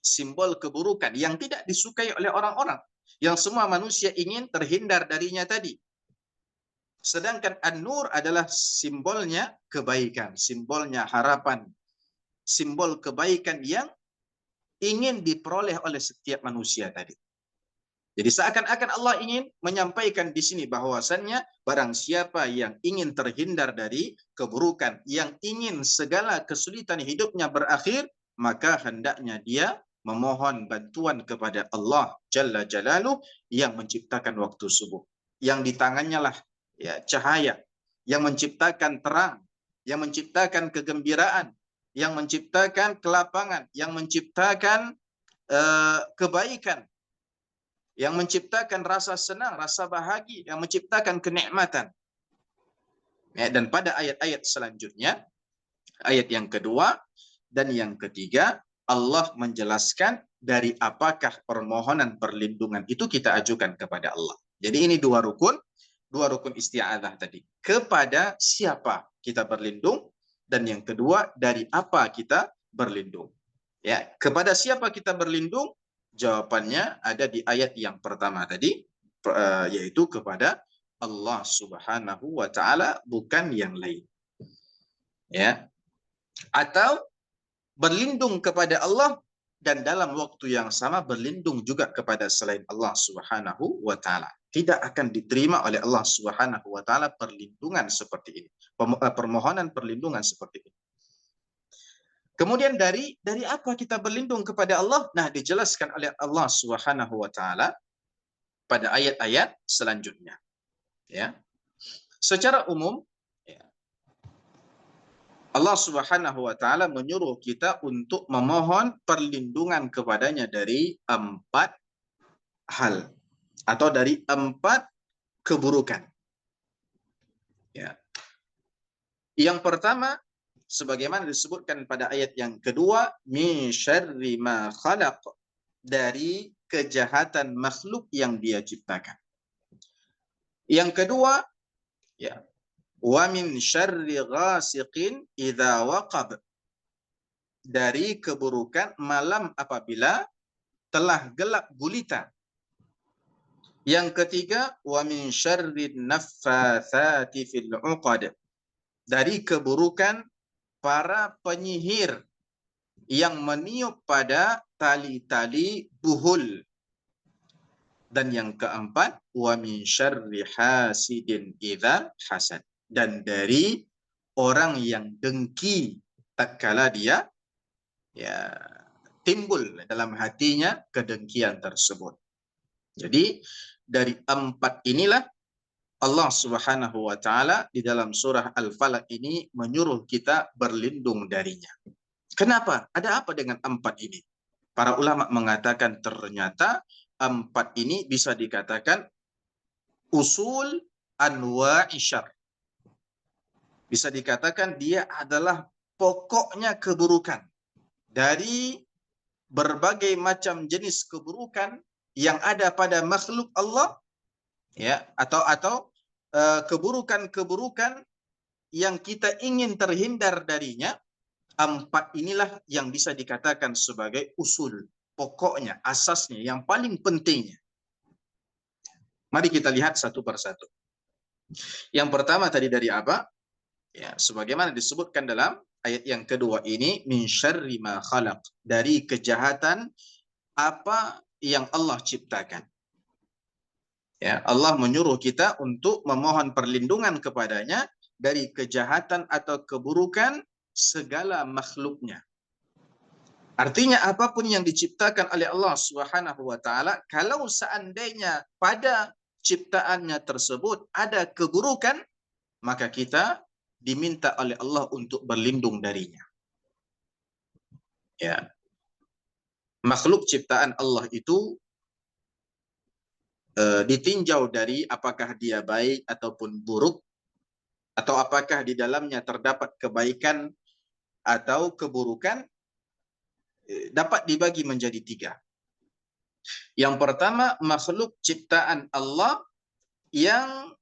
Simbol keburukan yang tidak disukai oleh orang-orang, yang semua manusia ingin terhindar darinya tadi. Sedangkan an-nur adalah simbolnya kebaikan, simbolnya harapan, simbol kebaikan yang ingin diperoleh oleh setiap manusia tadi. Jadi seakan-akan Allah ingin menyampaikan di sini bahwasannya barang siapa yang ingin terhindar dari keburukan, yang ingin segala kesulitan hidupnya berakhir, maka hendaknya dia memohon bantuan kepada Allah Jalla Jalaluh yang menciptakan waktu subuh. Yang di tangannya lah, ya, cahaya, yang menciptakan terang, yang menciptakan kegembiraan, yang menciptakan kelapangan, yang menciptakan kebaikan, yang menciptakan rasa senang, rasa bahagia, yang menciptakan kenikmatan. Ya, dan pada ayat-ayat selanjutnya, ayat yang kedua dan yang ketiga, Allah menjelaskan dari apakah permohonan perlindungan itu kita ajukan kepada Allah. Jadi ini dua rukun isti'adzah tadi. Kepada siapa kita berlindung, dan yang kedua, dari apa kita berlindung. Ya, kepada siapa kita berlindung? Jawabannya ada di ayat yang pertama tadi, yaitu kepada Allah Subhanahu wa taala, bukan yang lain. Ya. Atau berlindung kepada Allah dan dalam waktu yang sama berlindung juga kepada selain Allah Subhanahu wa taala. Tidak akan diterima oleh Allah Subhanahu wa taala perlindungan seperti ini. Permohonan perlindungan seperti ini. Kemudian dari apa kita berlindung kepada Allah? Nah, dijelaskan oleh Allah Subhanahu wa taala pada ayat-ayat selanjutnya. Ya, secara umum ya, Allah Subhanahu wa taala menyuruh kita untuk memohon perlindungan kepadanya dari 4 hal atau dari 4 keburukan. Ya. Yang pertama, sebagaimana disebutkan pada ayat yang kedua, min syarri ma khalaq, dari kejahatan makhluk yang dia ciptakan. Yang kedua, ya, wa min syarri ghasiqin idza waqab, dari keburukan malam apabila telah gelap gulita. Yang ketiga, wa min syarri naffatsati fil 'uqad, dari keburukan para penyihir yang meniup pada tali-tali buhul. Dan yang keempat, wa min syarri hasidin idza hasad, dan dari orang yang dengki tatkala dia ya timbul dalam hatinya kedengkian tersebut. Jadi dari 4 inilah Allah Subhanahu wa taala di dalam surah Al-Falaq ini menyuruh kita berlindung darinya. Kenapa? Ada apa dengan 4 ini? Para ulama mengatakan ternyata 4 ini bisa dikatakan usul anwa'i syarr. Bisa dikatakan dia adalah pokoknya keburukan. Dari berbagai macam jenis keburukan yang ada pada makhluk Allah, ya, atau keburukan-keburukan yang kita ingin terhindar darinya, 4 inilah yang bisa dikatakan sebagai usul, pokoknya, asasnya, yang paling pentingnya. Mari kita lihat satu persatu. Yang pertama tadi dari apa? Ya, sebagaimana disebutkan dalam ayat yang kedua ini, min syarri ma khalaq, dari kejahatan apa yang Allah ciptakan. Ya, Allah menyuruh kita untuk memohon perlindungan kepadanya dari kejahatan atau keburukan segala makhluknya. Artinya apapun yang diciptakan oleh Allah Subhanahu wa taala, kalau seandainya pada ciptaannya tersebut ada keburukan, maka kita diminta oleh Allah untuk berlindung darinya. Ya. Makhluk ciptaan Allah itu ditinjau dari apakah dia baik ataupun buruk, atau apakah di dalamnya terdapat kebaikan atau keburukan, dapat dibagi menjadi 3. Yang pertama, makhluk ciptaan Allah yang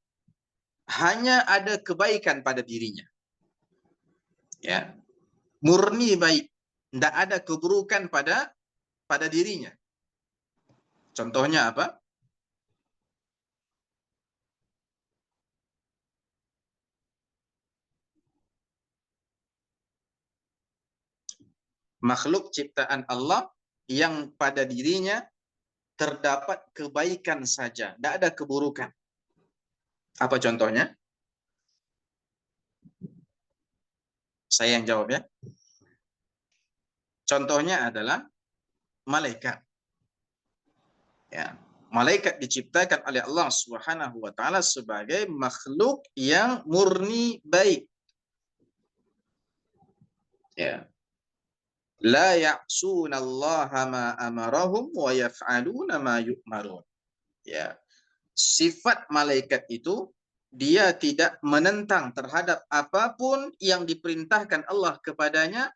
hanya ada kebaikan pada dirinya. Ya, murni baik, tidak ada keburukan pada dirinya. Contohnya apa? Makhluk ciptaan Allah yang pada dirinya terdapat kebaikan saja, tidak ada keburukan. Apa contohnya? Saya yang jawab ya. Contohnya adalah malaikat. Ya, malaikat diciptakan oleh Allah Subhanahu wa taala sebagai makhluk yang murni baik. Ya. La ya'sunallaha ma amarahum wa yaf'aluna ma yu'marun. Ya. Sifat malaikat itu dia tidak menentang terhadap apapun yang diperintahkan Allah kepadanya,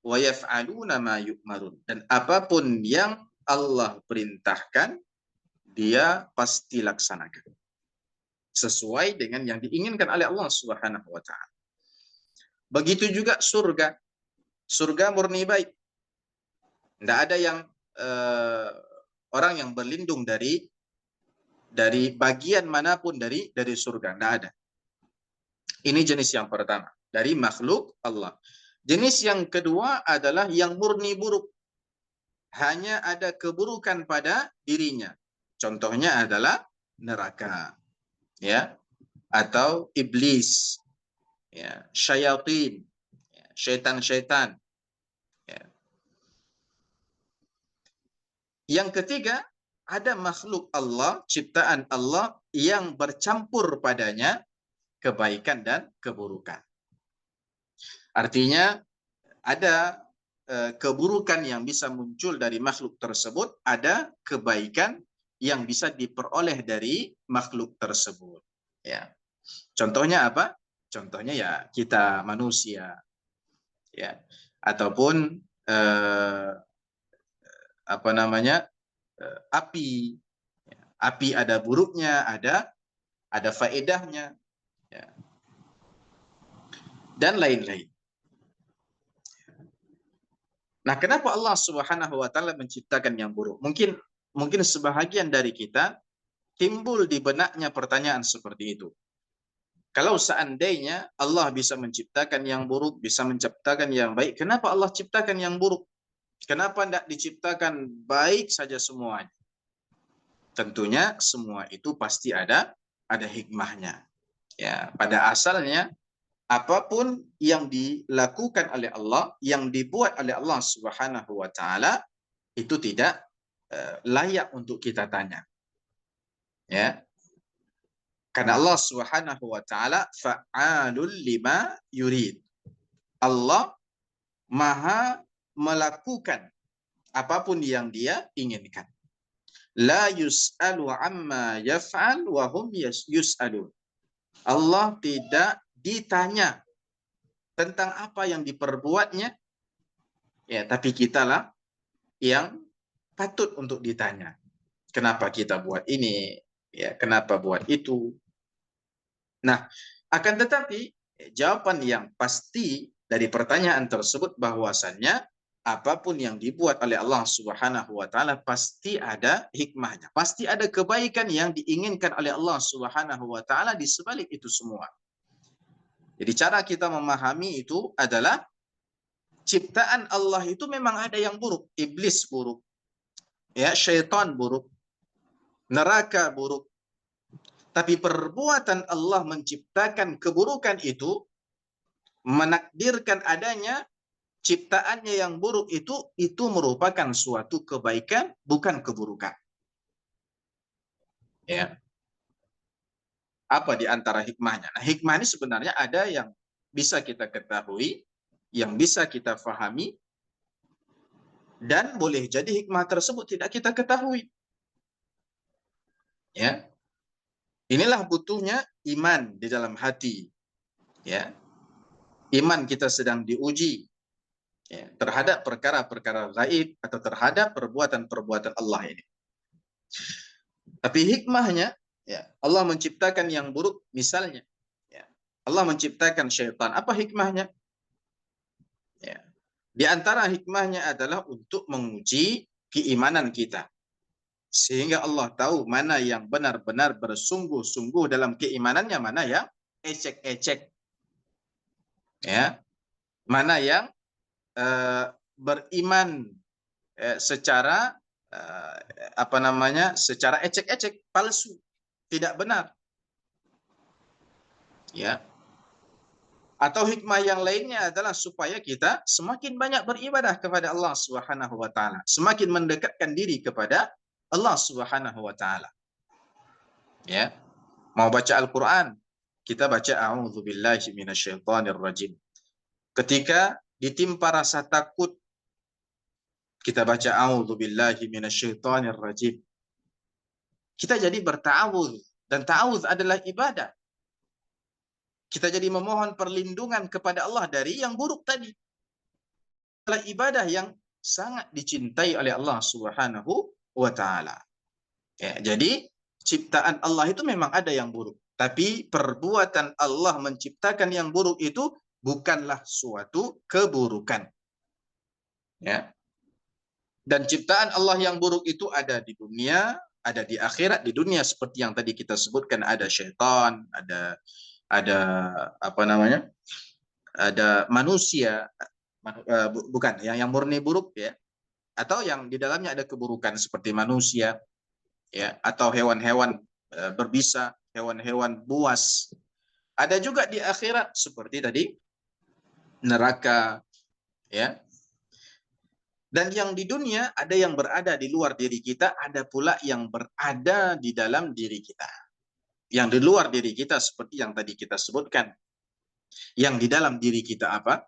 wa yaf'aluna ma yu'marun, dan apapun yang Allah perintahkan dia pasti laksanakan sesuai dengan yang diinginkan oleh Allah Subhanahu wa taala. Begitu juga surga. Surga murni baik. Tidak ada yang orang yang berlindung dari bagian manapun dari surga. Tidak ada. Ini jenis yang pertama, dari makhluk Allah. Jenis yang kedua adalah yang murni buruk. Hanya ada keburukan pada dirinya. Contohnya adalah neraka, ya, atau iblis, ya, syayatin, ya, syaitan-syaitan. Ya. Yang ketiga, ada makhluk Allah, ciptaan Allah yang bercampur padanya kebaikan dan keburukan. Artinya ada keburukan yang bisa muncul dari makhluk tersebut, ada kebaikan yang bisa diperoleh dari makhluk tersebut. Ya. Contohnya apa? Contohnya ya kita manusia, ya, ataupun apa namanya, api. Api ada buruknya, ada faedahnya, ya, dan lain-lain. Nah, kenapa Allah Subhanahu wa taala menciptakan yang buruk? Mungkin sebahagian dari kita timbul di benaknya pertanyaan seperti itu. Kalau seandainya Allah bisa menciptakan yang buruk, bisa menciptakan yang baik, kenapa Allah ciptakan yang buruk? Kenapa tidak diciptakan baik saja semuanya? Tentunya semua itu pasti ada hikmahnya. Ya, pada asalnya apapun yang dilakukan oleh Allah, yang dibuat oleh Allah Subhanahu wa taala itu tidak layak untuk kita tanya. Ya. Karena Allah Subhanahu wa taala fa'alul lima yurid. Allah Maha melakukan apapun yang Dia inginkan. La yus'alu amma yaf'al wa hum yus'alun. Allah tidak ditanya tentang apa yang diperbuatnya, ya, tapi kitalah yang patut untuk ditanya. Kenapa kita buat ini? Ya, kenapa buat itu? Nah, akan tetapi jawaban yang pasti dari pertanyaan tersebut bahwasannya apapun yang dibuat oleh Allah Subhanahu wa taala pasti ada hikmahnya. Pasti ada kebaikan yang diinginkan oleh Allah Subhanahu wa taala di sebalik itu semua. Jadi cara kita memahami itu adalah ciptaan Allah itu memang ada yang buruk, iblis buruk, ya, syaitan buruk, neraka buruk. Tapi perbuatan Allah menciptakan keburukan itu, menakdirkan adanya ciptaannya yang buruk itu merupakan suatu kebaikan, bukan keburukan. Ya. Apa di antara hikmahnya? Nah, hikmah ini sebenarnya ada yang bisa kita ketahui, yang bisa kita fahami, dan boleh jadi hikmah tersebut tidak kita ketahui. Ya. Inilah butuhnya iman di dalam hati. Ya. Iman kita sedang diuji, ya, terhadap perkara-perkara gaib atau terhadap perbuatan-perbuatan Allah ini. Tapi hikmahnya, ya, Allah menciptakan yang buruk, misalnya, ya, Allah menciptakan syaitan. Apa hikmahnya? Ya. Di antara hikmahnya adalah untuk menguji keimanan kita. Sehingga Allah tahu mana yang benar-benar bersungguh-sungguh dalam keimanannya, mana yang ecek-ecek. Ya. Mana yang beriman secara apa namanya, secara ecek-ecek, palsu, tidak benar. Ya. Atau hikmah yang lainnya adalah supaya kita semakin banyak beribadah kepada Allah Subhanahu wa taala, semakin mendekatkan diri kepada Allah Subhanahu wa taala. Ya. Mau baca Al-Qur'an, kita baca a'udzubillahi minasyaitonirrajim. Ketika ditimpa rasa takut, kita baca a'udzubillahi minasyaitonirrajim. Kita jadi berta'awudz, dan ta'awudz adalah ibadah. Kita jadi memohon perlindungan kepada Allah dari yang buruk tadi. Adalah ibadah yang sangat dicintai oleh Allah Subhanahu wa taala. Ya, jadi ciptaan Allah itu memang ada yang buruk, tapi perbuatan Allah menciptakan yang buruk itu bukanlah suatu keburukan. Ya. Dan ciptaan Allah yang buruk itu ada di dunia, ada di akhirat. Di dunia seperti yang tadi kita sebutkan, ada syaitan, ada apa namanya? Ada manusia, bukan yang murni buruk, ya, atau yang di dalamnya ada keburukan seperti manusia, ya, atau hewan-hewan berbisa, hewan-hewan buas. Ada juga di akhirat seperti tadi neraka, ya. Dan yang di dunia ada yang berada di luar diri kita, ada pula yang berada di dalam diri kita. Yang di luar diri kita seperti yang tadi kita sebutkan. Yang di dalam diri kita apa?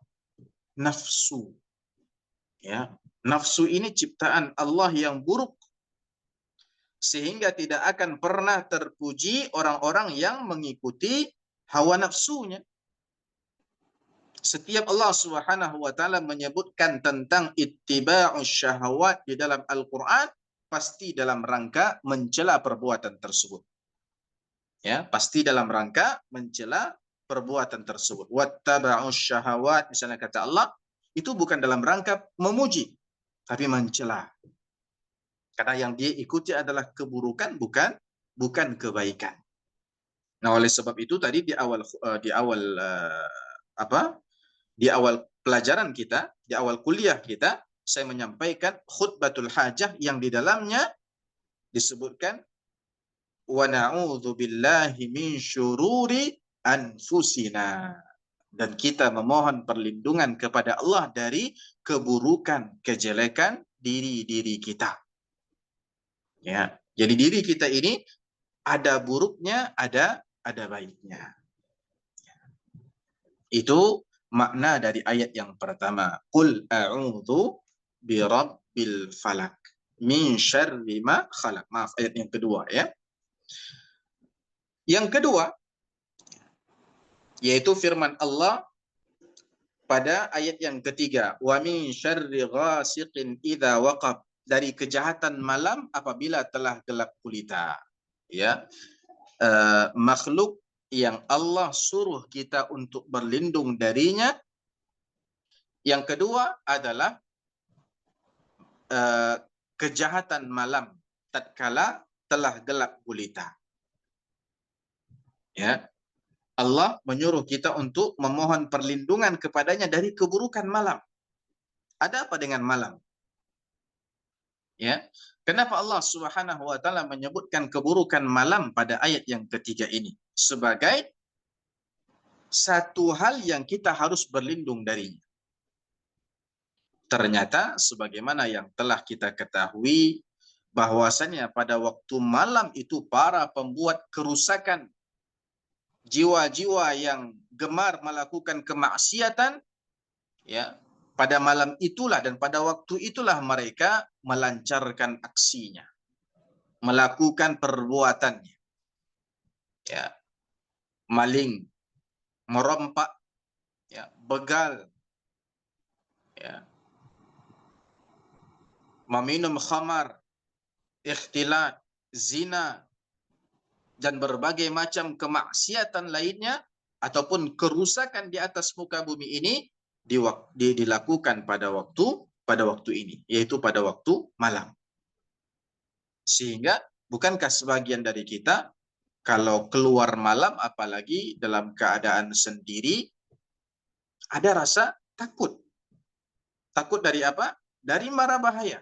Nafsu. Ya, nafsu ini ciptaan Allah yang buruk, sehingga tidak akan pernah terpuji orang-orang yang mengikuti hawa nafsunya. Setiap Allah Subhanahu wa taala menyebutkan tentang ittiba'us syahawat di dalam Al-Qur'an, pasti dalam rangka mencela perbuatan tersebut. Ya, pasti dalam rangka mencela perbuatan tersebut. Wattaba'us syahawat, misalnya kata Allah, itu bukan dalam rangka memuji, tapi mencela. Karena yang dia ikuti adalah keburukan, bukan kebaikan. Nah, oleh sebab itu tadi di awal pelajaran kita, di awal kuliah kita, saya menyampaikan khutbatul hajah yang di dalamnya disebutkan wa na'udzu billahi min syururi anfusina, dan kita memohon perlindungan kepada Allah dari keburukan, kejelekan diri-diri kita. Ya, jadi diri kita ini ada buruknya, ada baiknya. Itu makna dari ayat yang pertama. Qul a'udzu birabbil falak min syarri ma khalaq. Maaf, ayat yang kedua ya. Yang kedua yaitu firman Allah pada ayat yang ketiga, wa min syarri ghasiqin idza waqab, dari kejahatan malam apabila telah gelap gulita. Ya. Makhluk yang Allah suruh kita untuk berlindung darinya. Yang kedua adalah kejahatan malam tatkala telah gelap gulita. Ya. Allah menyuruh kita untuk memohon perlindungan kepadanya dari keburukan malam. Ada apa dengan malam? Ya. Kenapa Allah Subhanahu wa taala menyebutkan keburukan malam pada ayat yang ketiga ini? Sebagai satu hal yang kita harus berlindung darinya. Ternyata sebagaimana yang telah kita ketahui bahwasanya pada waktu malam itu para pembuat kerusakan, jiwa-jiwa yang gemar melakukan kemaksiatan, ya, pada malam itulah dan pada waktu itulah mereka melancarkan aksinya, melakukan perbuatannya. Ya, maling, merompak, ya, begal, ya, meminum khamar, ikhtilat, zina, dan berbagai macam kemaksiatan lainnya ataupun kerusakan di atas muka bumi ini dilakukan pada waktu ini, yaitu pada waktu malam. Sehingga bukankah sebagian dari kita kalau keluar malam apalagi dalam keadaan sendiri ada rasa takut. Takut dari apa? Dari mara bahaya.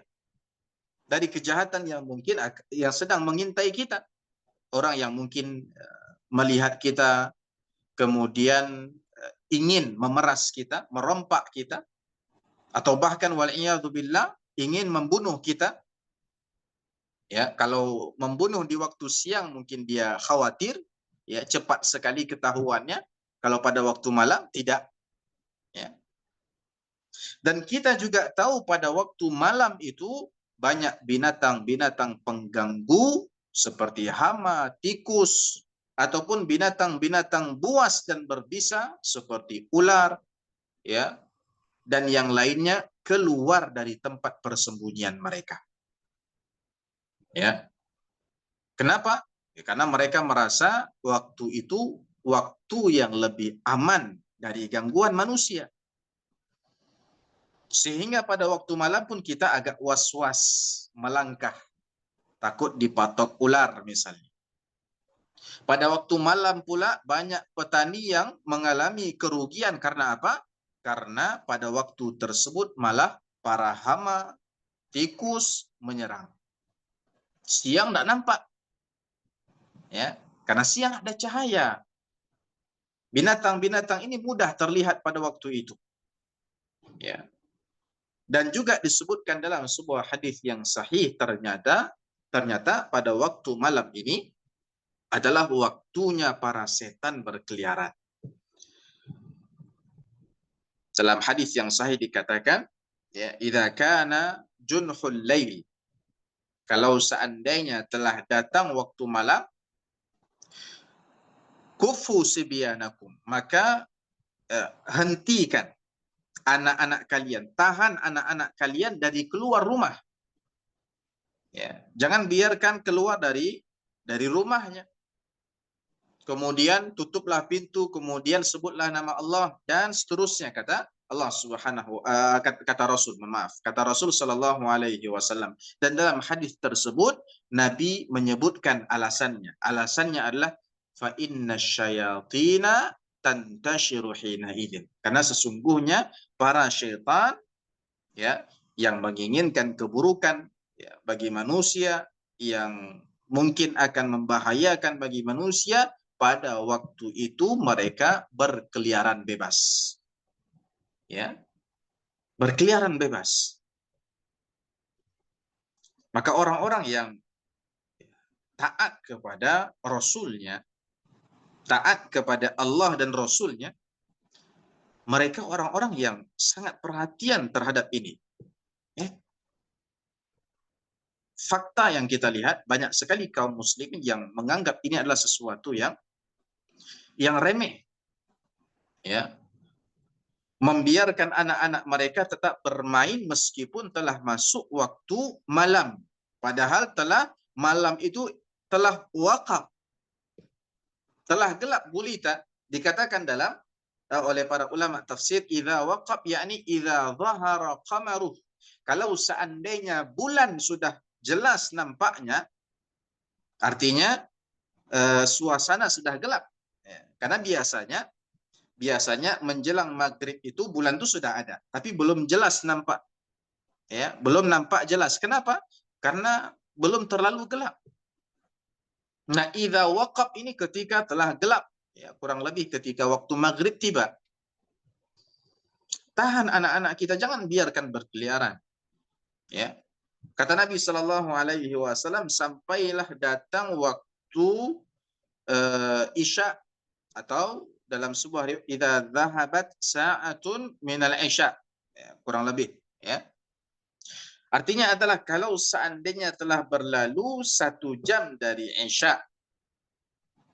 Dari kejahatan yang mungkin yang sedang mengintai kita. Orang yang mungkin melihat kita kemudian ingin memeras kita, merompak kita, atau bahkan wal'iyadzubillah ingin membunuh kita. Ya, kalau membunuh di waktu siang mungkin dia khawatir, ya, cepat sekali ketahuannya. Kalau pada waktu malam tidak. Ya. Dan kita juga tahu pada waktu malam itu banyak binatang-binatang pengganggu seperti hama, tikus, ataupun binatang-binatang buas dan berbisa seperti ular, ya, dan yang lainnya keluar dari tempat persembunyian mereka. Ya. Kenapa? Ya, karena mereka merasa waktu itu waktu yang lebih aman dari gangguan manusia. Sehingga pada waktu malam pun kita agak was-was melangkah, takut dipatok ular misalnya. Pada waktu malam pula banyak petani yang mengalami kerugian karena apa? Karena pada waktu tersebut malah para hama, tikus menyerang. Siang tidak nampak. Ya, karena siang ada cahaya. Binatang-binatang ini mudah terlihat pada waktu itu. Ya. Dan juga disebutkan dalam sebuah hadis yang sahih ternyata pada waktu malam ini adalah waktunya para setan berkeliaran. Dalam hadis yang sahih dikatakan, ya, idza kana junhul lail, kalau seandainya telah datang waktu malam, kufu sibyanakum, maka hentikan anak-anak kalian, tahan anak-anak kalian dari keluar rumah. Ya, jangan biarkan keluar dari rumahnya. Kemudian tutuplah pintu, kemudian sebutlah nama Allah dan seterusnya, kata Allah Subhanahu kata Rasul, maaf, kata Rasul sallallahu alaihi wasallam. Dan dalam hadis tersebut Nabi menyebutkan alasannya. Alasannya adalah fa inna syayatina tantashiru hina idzin. Karena sesungguhnya para syaitan, ya, yang menginginkan keburukan, ya, bagi manusia, yang mungkin akan membahayakan bagi manusia, pada waktu itu mereka berkeliaran bebas, ya, berkeliaran bebas. Maka orang-orang yang taat kepada Rasulnya, taat kepada Allah dan Rasulnya, mereka orang-orang yang sangat perhatian terhadap ini. Ya. Fakta yang kita lihat, banyak sekali kaum muslimin yang menganggap ini adalah sesuatu yang remeh, ya, membiarkan anak-anak mereka tetap bermain meskipun telah masuk waktu malam, padahal malam itu telah wakaf, telah gelap gulita. Dikatakan dalam oleh para ulama tafsir, idza waqab, yakni idza zahara qamaruh, kalau seandainya bulan sudah jelas nampaknya, artinya suasana sudah gelap. Ya, karena biasanya menjelang maghrib itu bulan itu sudah ada, tapi belum jelas nampak. Ya, belum nampak jelas. Kenapa? Karena belum terlalu gelap. Nah, idza waqab ini ketika telah gelap, ya, kurang lebih ketika waktu maghrib tiba. Tahan anak-anak kita, jangan biarkan berkeliaran. Ya. Kata Nabi Shallallahu Alaihi Wasallam, sampailah datang waktu isya, atau dalam sebuah riwayat idza dhahabat sa'atun minal isya, ya, kurang lebih, ya. Artinya adalah kalau seandainya telah berlalu 1 jam dari isya,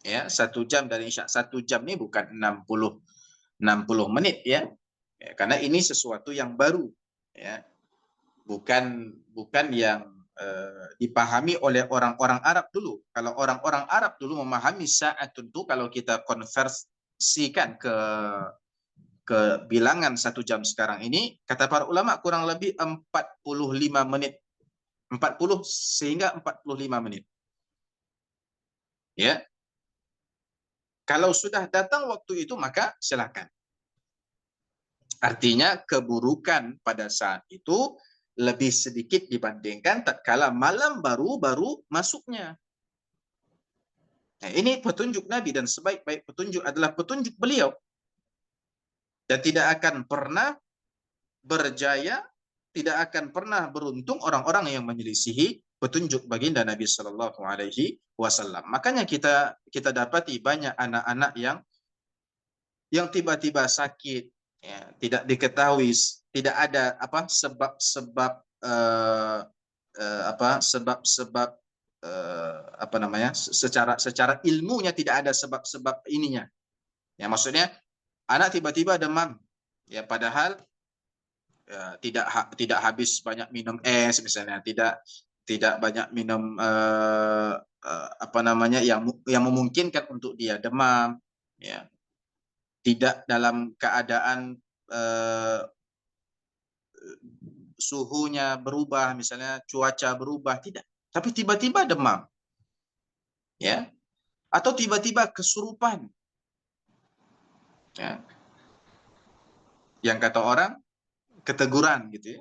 ya, 1 jam dari isya. 1 jam ini bukan 60 menit, ya. Ya, karena ini sesuatu yang baru, ya, bukan yang dipahami oleh orang-orang Arab dulu. Kalau orang-orang Arab dulu memahami saat itu, kalau kita konversikan ke bilangan 1 jam sekarang ini, kata para ulama kurang lebih 45 menit. 40 sehingga 45 menit. Ya. Kalau sudah datang waktu itu, maka silakan. Artinya keburukan pada saat itu lebih sedikit dibandingkan tatkala malam baru masuknya. Nah, ini petunjuk Nabi, dan sebaik-baik petunjuk adalah petunjuk beliau. Dan tidak akan pernah berjaya, tidak akan pernah beruntung orang-orang yang menyelisihi petunjuk baginda Nabi Shallallahu Alaihi Wasallam. Makanya kita dapati banyak anak-anak yang tiba-tiba sakit, ya, tidak diketahui, tidak ada sebab-sebab secara ilmunya tidak ada sebab-sebab ininya. Ya, maksudnya anak tiba-tiba demam, ya, padahal ya, tidak habis banyak minum es misalnya, tidak banyak minum yang memungkinkan untuk dia demam, ya, tidak dalam keadaan suhunya berubah, misalnya cuaca berubah, tidak, tapi tiba-tiba demam, ya, atau tiba-tiba kesurupan, ya, yang kata orang keteguran, gitu, ya,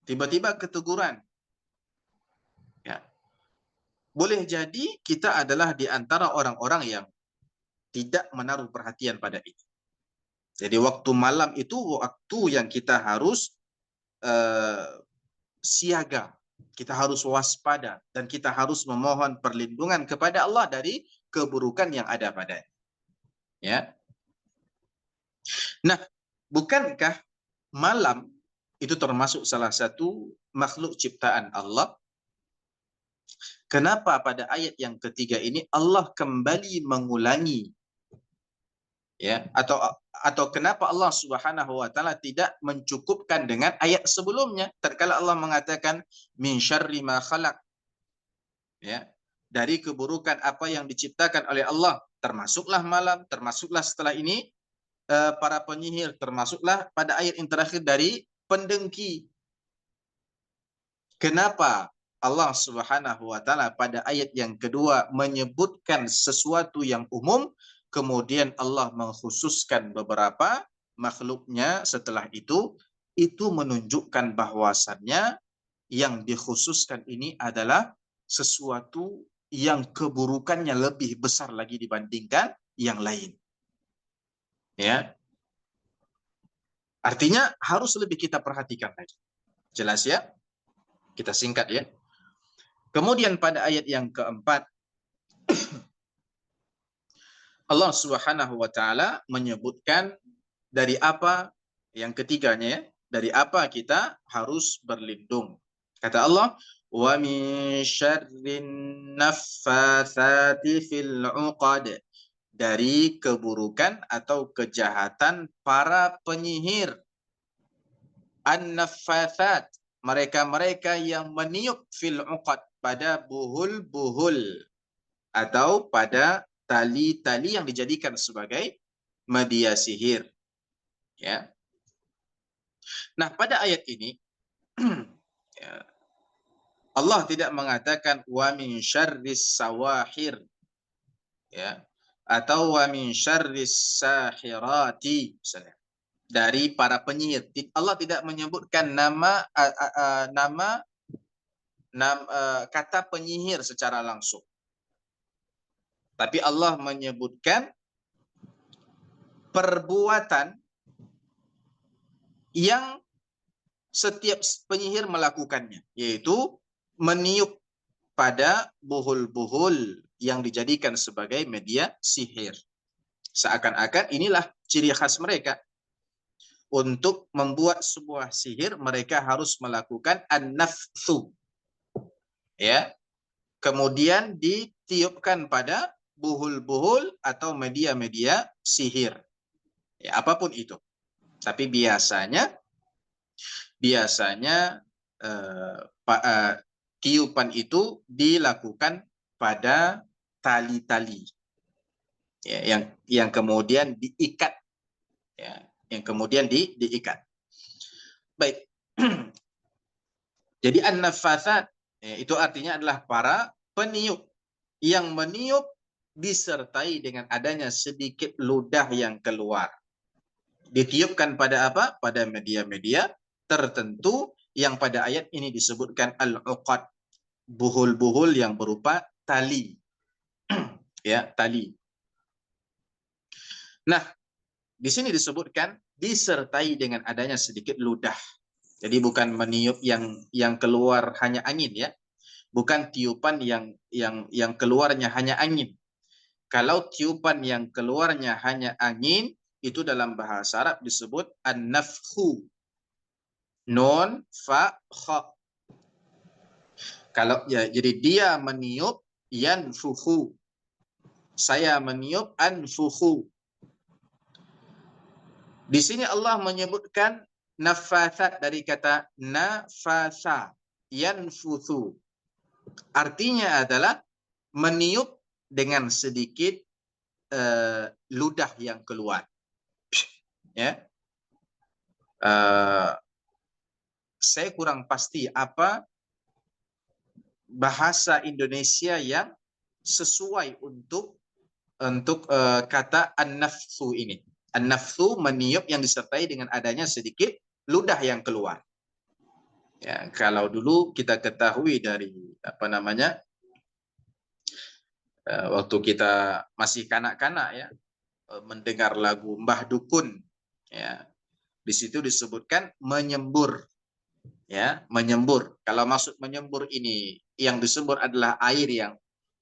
tiba-tiba keteguran, ya, boleh jadi kita adalah di antara orang-orang yang tidak menaruh perhatian pada itu. Jadi waktu malam itu waktu yang kita harus siaga, kita harus waspada, dan kita harus memohon perlindungan kepada Allah dari keburukan yang ada padanya. Ya. Nah, bukankah malam itu termasuk salah satu makhluk ciptaan Allah? Kenapa pada ayat yang ketiga ini Allah kembali mengulangi, ya, atau kenapa Allah Subhanahu wa taala tidak mencukupkan dengan ayat sebelumnya tatkala Allah mengatakan min syarri ma khalaq, ya, dari keburukan apa yang diciptakan oleh Allah, termasuklah malam, termasuklah setelah ini para penyihir, termasuklah pada ayat yang terakhir dari pendengki. Kenapa Allah Subhanahu wa taala pada ayat yang kedua menyebutkan sesuatu yang umum, kemudian Allah mengkhususkan beberapa makhluknya setelah itu menunjukkan bahwasannya yang dikhususkan ini adalah sesuatu yang keburukannya lebih besar lagi dibandingkan yang lain. Ya. Artinya harus lebih kita perhatikan lagi. Jelas ya? Kita singkat ya. Kemudian pada ayat yang keempat, Allah Subhanahu wa taala menyebutkan dari apa, yang ketiganya ya, dari apa kita harus berlindung. Kata Allah, wa min syarrin naffatsati fil 'uqad, dari keburukan atau kejahatan para penyihir. An-naffatsat, mereka-mereka yang meniup fil 'uqad, pada buhul-buhul atau pada tali-tali yang dijadikan sebagai media sihir. Ya. Nah, pada ayat ini ya, Allah tidak mengatakan wa min syarris sawahir, ya, atau wa min syarris sahirati misalnya, dari para penyihir. Allah tidak menyebutkan nama kata penyihir secara langsung. Tapi Allah menyebutkan perbuatan yang setiap penyihir melakukannya, yaitu meniup pada buhul-buhul yang dijadikan sebagai media sihir. Seakan-akan inilah ciri khas mereka. Untuk membuat sebuah sihir, mereka harus melakukan an-nafthu. Ya. Kemudian ditiupkan pada buhul-buhul atau media-media sihir. Ya, apapun itu. Tapi biasanya tiupan itu dilakukan pada tali-tali, ya, yang kemudian diikat, ya, yang kemudian diikat. Baik. Jadi an-naffatsat, ya, itu artinya adalah para peniup yang meniup disertai dengan adanya sedikit ludah yang keluar. Ditiupkan pada apa? Pada media-media tertentu yang pada ayat ini disebutkan al-uqad, buhul-buhul yang berupa tali. Ya, tali. Nah, di sini disebutkan disertai dengan adanya sedikit ludah. Jadi bukan meniup yang keluar hanya angin, ya. Bukan tiupan yang keluarnya hanya angin. Kalau tiupan yang keluarnya hanya angin, itu dalam bahasa Arab disebut an-nafkhu. Nun, fa, kha. Kalau ya, jadi dia meniup yanfukhu. Saya meniup anfukhu. Di sini Allah menyebutkan nafasat dari kata nafasa, yanfuthu. Artinya adalah meniup dengan sedikit ludah yang keluar. Ya. Saya kurang pasti apa bahasa Indonesia yang sesuai untuk kata an-nafsu ini. An-nafsu meniup yang disertai dengan adanya sedikit ludah yang keluar. Ya, kalau dulu kita ketahui dari waktu kita masih kanak-kanak, ya, mendengar lagu Mbah Dukun, ya, di situ disebutkan menyembur, ya, menyembur. Kalau maksud menyembur ini yang disembur adalah air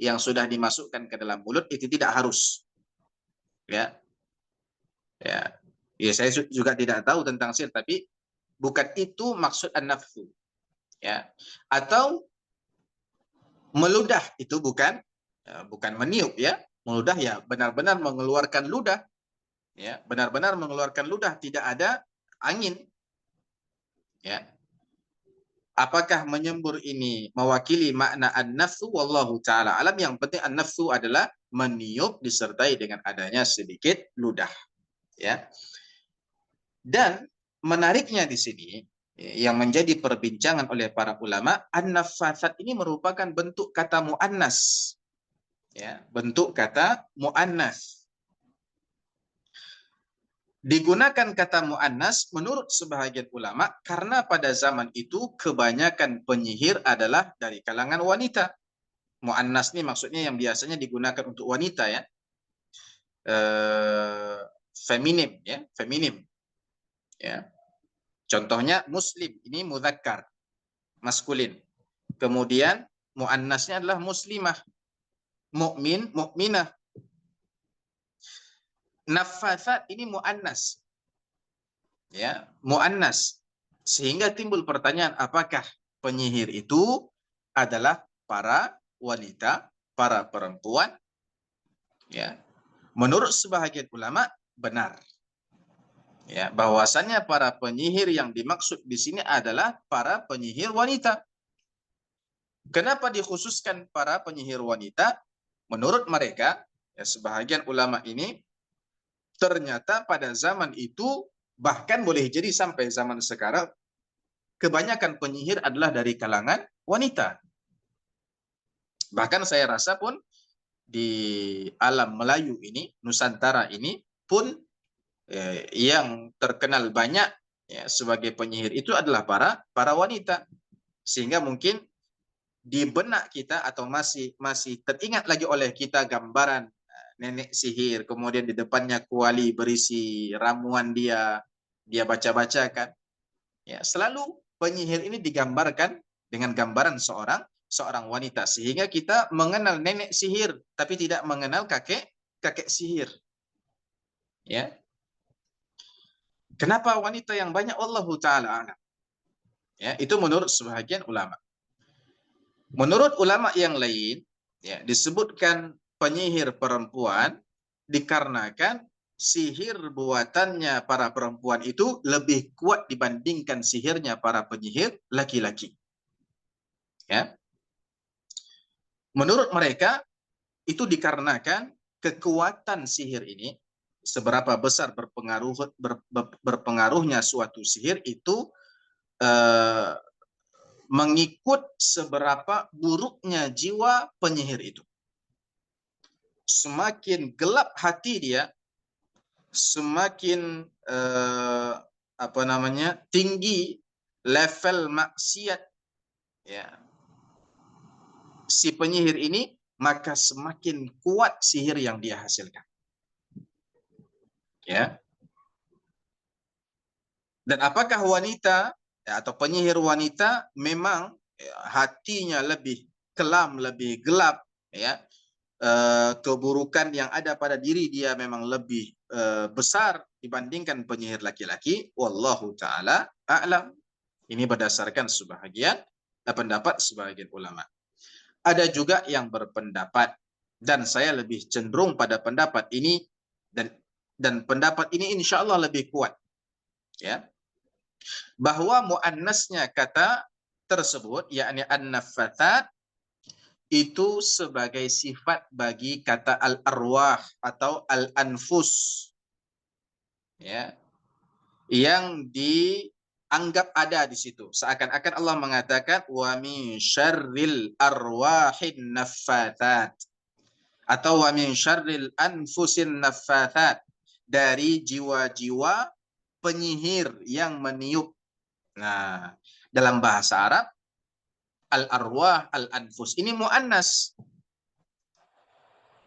yang sudah dimasukkan ke dalam mulut itu tidak harus. Ya, ya, ya saya juga tidak tahu tentang sihir, tapi bukan itu maksud an-nafsu. Ya, atau meludah itu bukan meniup ya. Meludah ya benar-benar mengeluarkan ludah. Ya, benar-benar mengeluarkan ludah, tidak ada angin. Ya. Apakah menyembur ini mewakili makna an-nafsu? Wallahu ta'ala alam. Yang penting an-nafsu adalah meniup disertai dengan adanya sedikit ludah. Ya. Dan menariknya di sini, yang menjadi perbincangan oleh para ulama, an-naffatsat ini merupakan bentuk kata mu'annas. Ya, bentuk kata mu'annas. Digunakan kata mu'annas menurut sebahagian ulama karena pada zaman itu kebanyakan penyihir adalah dari kalangan wanita. Mu'annas ini maksudnya yang biasanya digunakan untuk wanita ya. Feminim ya, feminim. Ya. Contohnya muslim, ini mudzakkar, maskulin. Kemudian mu'annasnya adalah muslimah, mukmin, mukminah. Naffatsat ini mu'annas. Ya, mu'annas. Sehingga timbul pertanyaan, apakah penyihir itu adalah para wanita, para perempuan? Ya. Menurut sebahagian ulama benar. Ya, bahwasannya para penyihir yang dimaksud di sini adalah para penyihir wanita. Kenapa dikhususkan para penyihir wanita? Menurut mereka, ya, sebahagian ulama ini ternyata pada zaman itu, bahkan boleh jadi sampai zaman sekarang, kebanyakan penyihir adalah dari kalangan wanita. Bahkan saya rasa pun di alam Melayu ini, Nusantara ini pun yang terkenal banyak ya, sebagai penyihir itu adalah para wanita. Sehingga mungkin di benak kita atau masih teringat lagi oleh kita gambaran nenek sihir, kemudian di depannya kuali berisi ramuan dia baca-bacakan. Ya, selalu penyihir ini digambarkan dengan gambaran seorang wanita sehingga kita mengenal nenek sihir tapi tidak mengenal kakek sihir. Ya. Kenapa wanita yang banyak? Wallahu taala. Ya, itu menurut sebahagian ulama. Menurut ulama yang lain, ya, disebutkan penyihir perempuan dikarenakan sihir buatannya para perempuan itu lebih kuat dibandingkan sihirnya para penyihir laki-laki. Ya. Menurut mereka itu dikarenakan kekuatan sihir ini, seberapa besar berpengaruhnya suatu sihir itu mengikut seberapa buruknya jiwa penyihir itu. Semakin gelap hati dia, semakin tinggi level maksiat ya si penyihir ini, maka semakin kuat sihir yang dia hasilkan. Ya. Dan apakah wanita ya, atau penyihir wanita memang ya, hatinya lebih kelam, lebih gelap, ya, keburukan yang ada pada diri dia memang lebih besar dibandingkan penyihir laki-laki? Wallahu taala a'lam. Ini berdasarkan sebahagian pendapat sebahagian ulama. Ada juga yang berpendapat, dan saya lebih cenderung pada pendapat ini, dan pendapat ini insya Allah lebih kuat, ya, bahwa muannasnya kata tersebut, yakni an-naffathat, itu sebagai sifat bagi kata al-arwah atau al-anfus, ya, yang dianggap ada di situ. Seakan-akan Allah mengatakan wa min syarril arwahin naffathat atau wa min syarril anfusin naffathat, dari jiwa-jiwa penyihir yang meniup. Nah, dalam bahasa Arab al-arwah, al-anfus ini muannas.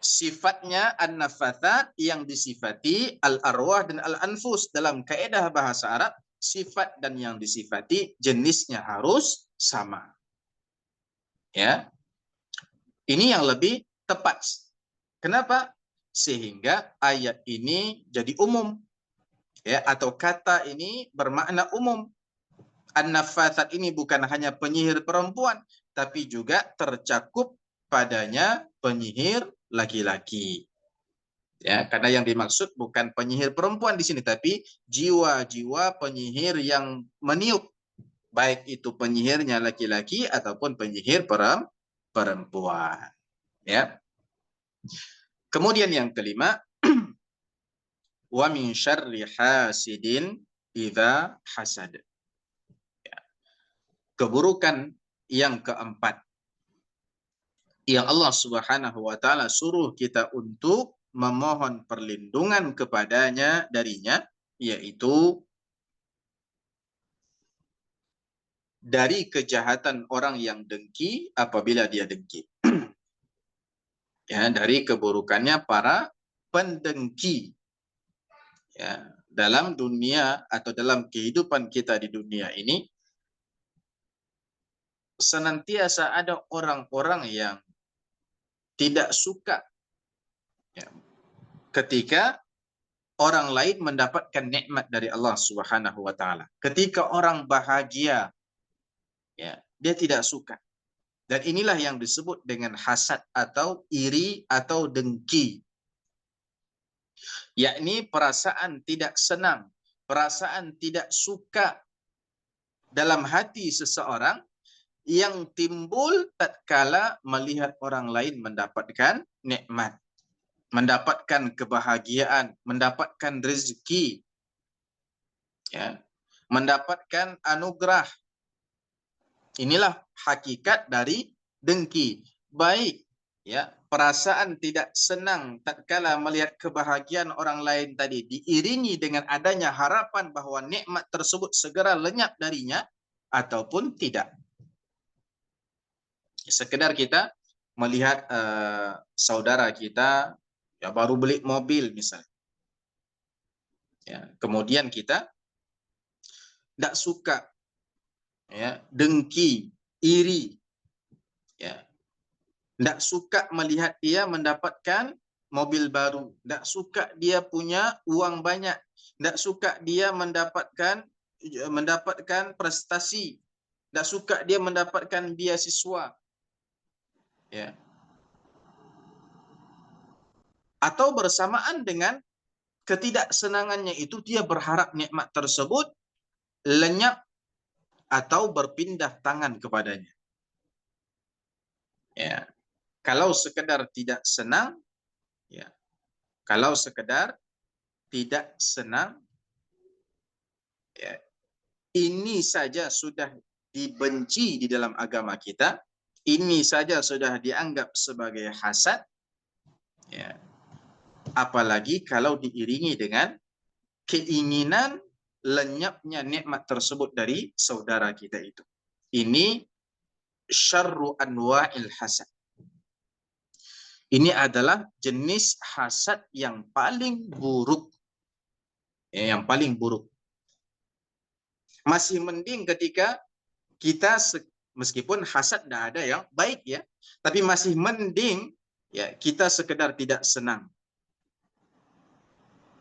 Sifatnya an-naffathat yang disifati al-arwah dan al-anfus. Dalam kaidah bahasa Arab, sifat dan yang disifati jenisnya harus sama. Ya. Ini yang lebih tepat. Kenapa? Sehingga ayat ini jadi umum, ya, atau kata ini bermakna umum. An-naffatsat ini bukan hanya penyihir perempuan, tapi juga tercakup padanya penyihir laki-laki. Ya, karena yang dimaksud bukan penyihir perempuan di sini, tapi jiwa-jiwa penyihir yang meniup, baik itu penyihirnya laki-laki ataupun penyihir perempuan. Ya. Kemudian yang kelima, wa min syarri hasidin idza hasad. Keburukan yang keempat yang Allah Subhanahu wa taala suruh kita untuk memohon perlindungan kepadanya darinya, yaitu dari kejahatan orang yang dengki apabila dia dengki. Ya, dari keburukannya para pendengki. Ya, dalam dunia atau dalam kehidupan kita di dunia ini senantiasa ada orang-orang yang tidak suka, ya, ketika orang lain mendapatkan nikmat dari Allah Subhanahu wa taala. Ketika orang bahagia, ya, dia tidak suka. Dan inilah yang disebut dengan hasad atau iri atau dengki. Yakni perasaan tidak senang, perasaan tidak suka dalam hati seseorang yang timbul tatkala melihat orang lain mendapatkan nikmat, mendapatkan kebahagiaan, mendapatkan rezeki, ya, mendapatkan anugerah. Inilah hakikat dari dengki. Baik, ya, perasaan tidak senang tatkala melihat kebahagiaan orang lain tadi diiringi dengan adanya harapan bahwa nikmat tersebut segera lenyap darinya, ataupun tidak. Sekedar kita melihat saudara kita, ya, baru beli mobil misalnya, ya, kemudian kita tidak suka, ya, dengki, iri, ya, tidak suka melihat dia mendapatkan mobil baru, tidak suka dia punya uang banyak, tidak suka dia mendapatkan prestasi, tidak suka dia mendapatkan beasiswa, ya. Atau bersamaan dengan ketidaksenangannya itu dia berharap nikmat tersebut lenyap atau berpindah tangan kepadanya. Ya, kalau sekedar tidak senang, ya, kalau sekedar tidak senang, ya, ini saja sudah dibenci di dalam agama kita, ini saja sudah dianggap sebagai hasad, ya. Apalagi kalau diiringi dengan keinginan lenyapnya nikmat tersebut dari saudara kita itu. Ini syarru anwa'il hasad. Ini adalah jenis hasad yang paling buruk. Yang paling buruk. Masih mending ketika kita, meskipun hasad tidak ada yang baik, ya, tapi masih mending, ya, kita sekedar tidak senang,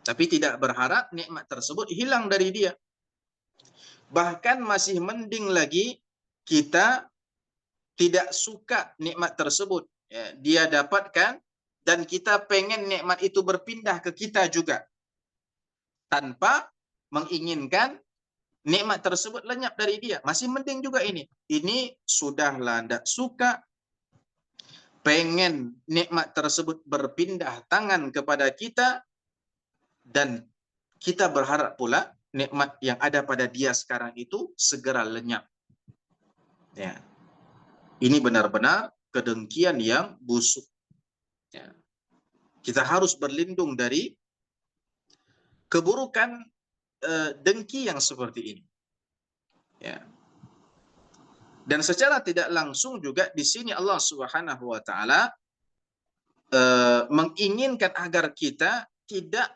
tapi tidak berharap nikmat tersebut hilang dari dia. Bahkan masih mending lagi kita tidak suka nikmat tersebut, ya, dia dapatkan, dan kita pengen nikmat itu berpindah ke kita juga, tanpa menginginkan nikmat tersebut lenyap dari dia. Masih mending juga ini. Ini sudahlah tidak suka, pengen nikmat tersebut berpindah tangan kepada kita, dan kita berharap pula nikmat yang ada pada dia sekarang itu segera lenyap. Ya. Ini benar-benar kedengkian yang busuk. Ya. Kita harus berlindung dari keburukan dengki yang seperti ini. Ya. Dan secara tidak langsung juga di sini Allah Subhanahu wa taala menginginkan agar kita tidak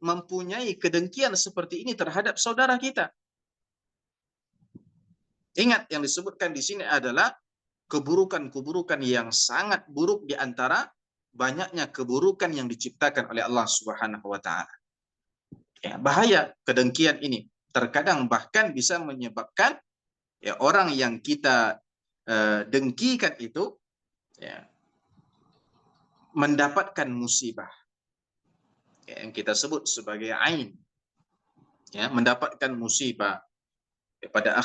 mempunyai kedengkian seperti ini terhadap saudara kita. Ingat, yang disebutkan di sini adalah keburukan-keburukan yang sangat buruk di antara banyaknya keburukan yang diciptakan oleh Allah Subhanahu wa taala. Ya, bahaya kedengkian ini. Terkadang bahkan bisa menyebabkan ya orang yang kita dengkikan itu ya, mendapatkan musibah ya, yang kita sebut sebagai ain, ya, mendapatkan musibah. Ya, pada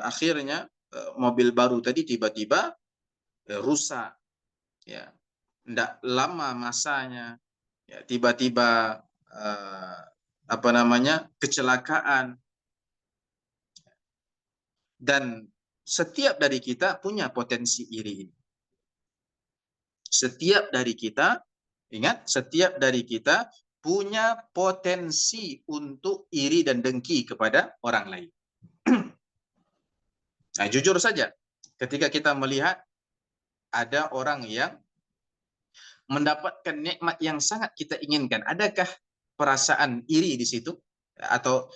akhirnya mobil baru tadi tiba-tiba rusak, ya, tidak lama masanya, ya, tiba-tiba apa namanya kecelakaan. Dan setiap dari kita punya potensi iri. Setiap dari kita, ingat, setiap dari kita punya potensi untuk iri dan dengki kepada orang lain. Nah, jujur saja, ketika kita melihat ada orang yang mendapatkan nikmat yang sangat kita inginkan, adakah perasaan iri di situ? Atau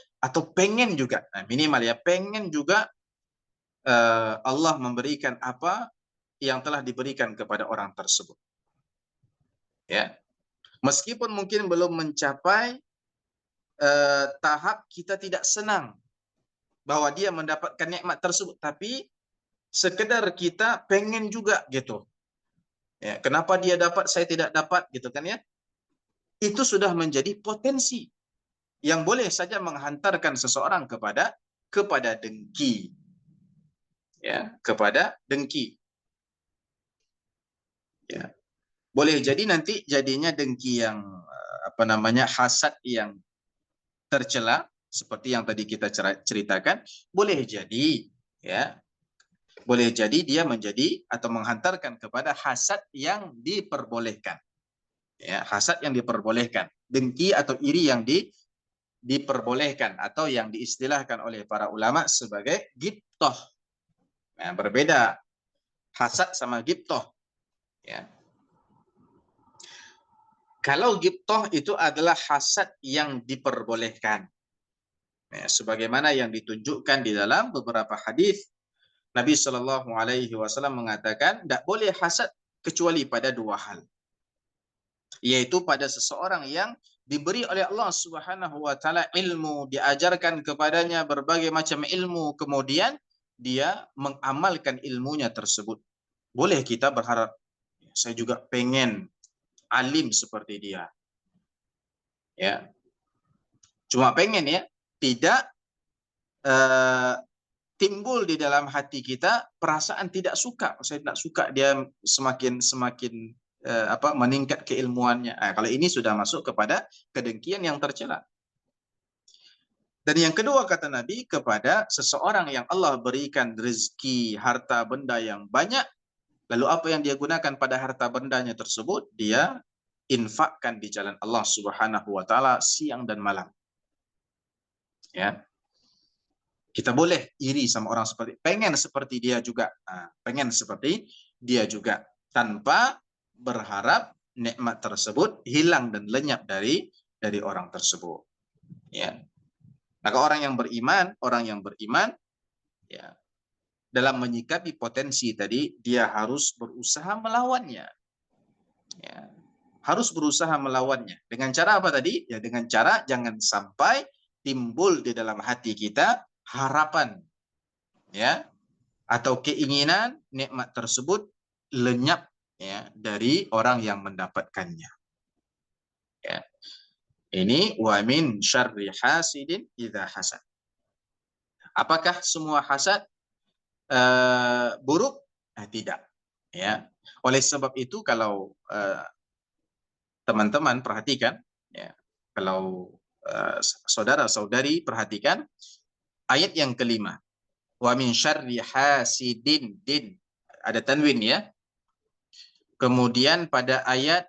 pengen juga, nah, minimal ya, pengen juga Allah memberikan apa yang telah diberikan kepada orang tersebut. Ya, meskipun mungkin belum mencapai tahap kita tidak senang bahwa dia mendapatkan nikmat tersebut, tapi sekedar kita pengen juga gitu. Ya, kenapa dia dapat saya tidak dapat gitu kan ya? Itu sudah menjadi potensi yang boleh saja menghantarkan seseorang kepada dengki. Ya, kepada dengki. Ya. Boleh jadi nanti jadinya dengki yang apa namanya hasad yang tercela seperti yang tadi kita ceritakan, boleh jadi ya, boleh jadi dia menjadi atau menghantarkan kepada hasad yang diperbolehkan. Ya, hasad yang diperbolehkan, dengki atau iri yang diperbolehkan atau yang diistilahkan oleh para ulama sebagai ghibthah. Nah, berbeda hasad sama ghibthah. Ya. Kalau ghibthah itu adalah hasad yang diperbolehkan. Ya, sebagaimana yang ditunjukkan di dalam beberapa hadis, Nabi Shallallahu Alaihi Wasallam mengatakan, tidak boleh hasad kecuali pada dua hal, yaitu pada seseorang yang diberi oleh Allah Subhanahu Wa Taala ilmu, diajarkan kepadanya berbagai macam ilmu, kemudian dia mengamalkan ilmunya tersebut. Boleh kita berharap, saya juga pengen alim seperti dia, ya. Cuma pengen ya, tidak timbul di dalam hati kita perasaan tidak suka. Saya tidak suka dia semakin meningkat keilmuannya. Nah, kalau ini sudah masuk kepada kedengkian yang tercela. Dan yang kedua kata Nabi, kepada seseorang yang Allah berikan rezeki, harta benda yang banyak, lalu apa yang dia gunakan pada harta bendanya tersebut, dia infakkan di jalan Allah Subhanahu wa taala siang dan malam. Ya. Kita boleh iri sama orang pengen seperti dia juga. Nah, pengen seperti dia juga. Tanpa berharap nikmat tersebut hilang dan lenyap dari orang tersebut. Ya. Maka orang yang beriman, ya, dalam menyikapi potensi tadi, dia harus berusaha melawannya. Ya. Harus berusaha melawannya. Dengan cara apa tadi? Ya, dengan cara jangan sampai timbul di dalam hati kita harapan, ya, atau keinginan nikmat tersebut lenyap, ya, dari orang yang mendapatkannya. Ya. Ini wa min syarri hasidin idza hasad. Apakah semua hasad buruk? Tidak. Ya. Oleh sebab itu kalau teman-teman perhatikan, ya, kalau saudara-saudari perhatikan ayat yang kelima, wa min syarri hasidin, din ada tanwin ya. Kemudian pada ayat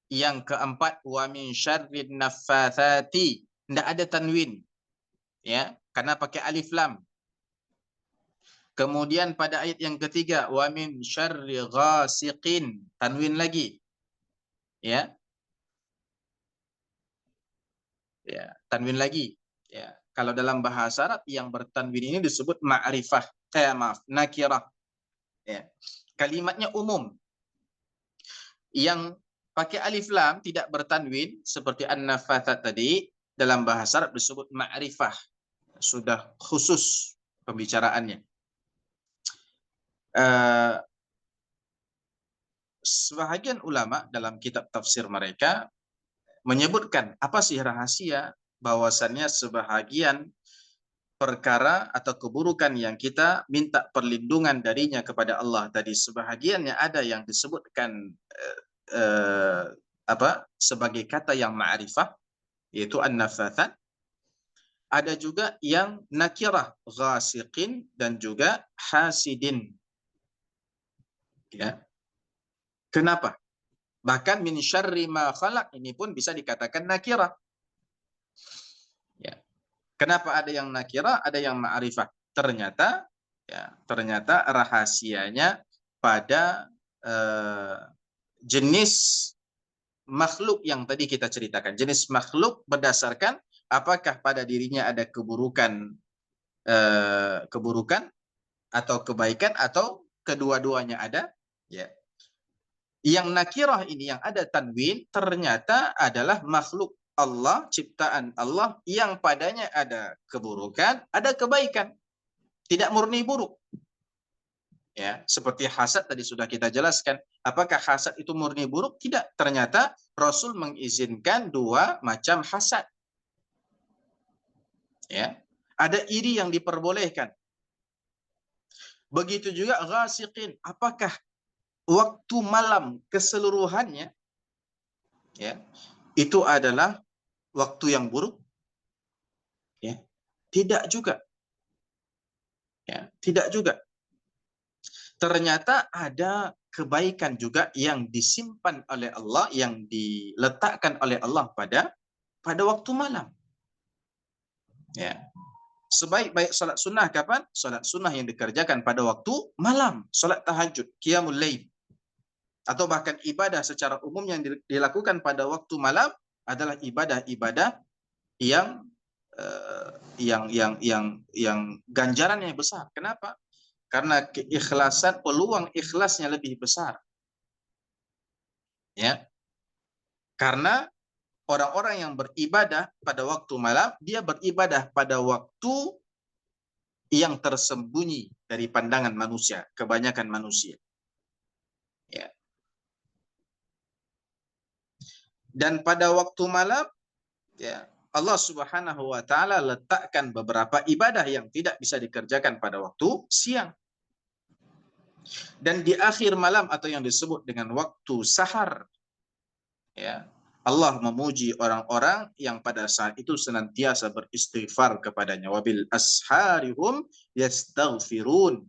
yang keempat, wa min syarrin naffatsati, tidak ada tanwin, ya, karena pakai alif lam. Kemudian pada ayat yang ketiga, wa min syarri ghasiqin, tanwin lagi, ya, ya, tanwin lagi, ya. Kalau dalam bahasa Arab yang bertanwin ini disebut ma'rifah, nakirah. Ya. Kalimatnya umum. Yang pakai alif lam tidak bertanwin seperti an-nafathat tadi, dalam bahasa Arab disebut ma'rifah. Sudah khusus pembicaraannya. Sebahagian ulama dalam kitab tafsir mereka menyebutkan apa sih rahasia bahwasannya sebahagian perkara atau keburukan yang kita minta perlindungan darinya kepada Allah tadi, sebahagiannya ada yang disebutkan sebagai kata yang ma'rifah, yaitu an-nafathat. Ada juga yang nakirah, ghasiqin, dan juga hasidin. Ya. Kenapa? Bahkan min syarri ma khalaq ini pun bisa dikatakan nakirah. Ya. Kenapa ada yang nakirah, ada yang ma'rifah? Ternyata rahasianya pada jenis makhluk yang tadi kita ceritakan. Jenis makhluk berdasarkan apakah pada dirinya ada keburukan atau kebaikan, atau kedua-duanya ada. Ya. Yang nakirah ini yang ada tanwin ternyata adalah makhluk Allah, ciptaan Allah, yang padanya ada keburukan, ada kebaikan. Tidak murni buruk. Ya, seperti hasad tadi sudah kita jelaskan. Apakah hasad itu murni buruk? Tidak. Ternyata Rasul mengizinkan dua macam hasad. Ya. Ada iri yang diperbolehkan. Begitu juga ghasiqin. Apakah waktu malam keseluruhannya ya itu adalah waktu yang buruk? Ya. Tidak juga. Ya, tidak juga. Ternyata ada kebaikan juga yang disimpan oleh Allah, yang diletakkan oleh Allah pada waktu malam. Ya. Sebaik-baik salat sunnah kapan? Salat sunnah yang dikerjakan pada waktu malam, salat tahajud, qiyamul lail. Atau bahkan ibadah secara umum yang dilakukan pada waktu malam adalah ibadah-ibadah yang ganjarannya besar. Kenapa? Karena keikhlasan, peluang ikhlasnya lebih besar. Ya. Karena orang-orang yang beribadah pada waktu malam, dia beribadah pada waktu yang tersembunyi dari pandangan manusia, kebanyakan manusia. Ya. Dan pada waktu malam, ya, Allah Subhanahu wa taala letakkan beberapa ibadah yang tidak bisa dikerjakan pada waktu siang. Dan di akhir malam atau yang disebut dengan waktu sahar, ya, Allah memuji orang-orang yang pada saat itu senantiasa beristighfar kepadanya. Wabil asharihum yastaghfirun.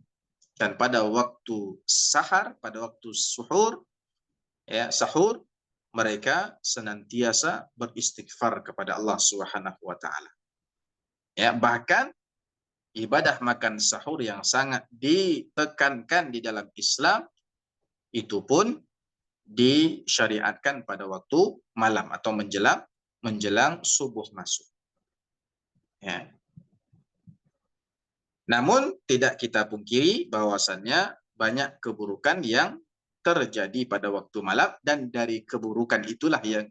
Dan pada waktu sahar, pada waktu suhur, ya, sahur, mereka senantiasa beristighfar kepada Allah Subhanahu wa taala. Ya, bahkan ibadah makan sahur yang sangat ditekankan di dalam Islam itu pun disyariatkan pada waktu malam atau menjelang subuh masuk. Ya. Namun tidak kita pungkiri bahwasannya banyak keburukan yang terjadi pada waktu malam, dan dari keburukan itulah yang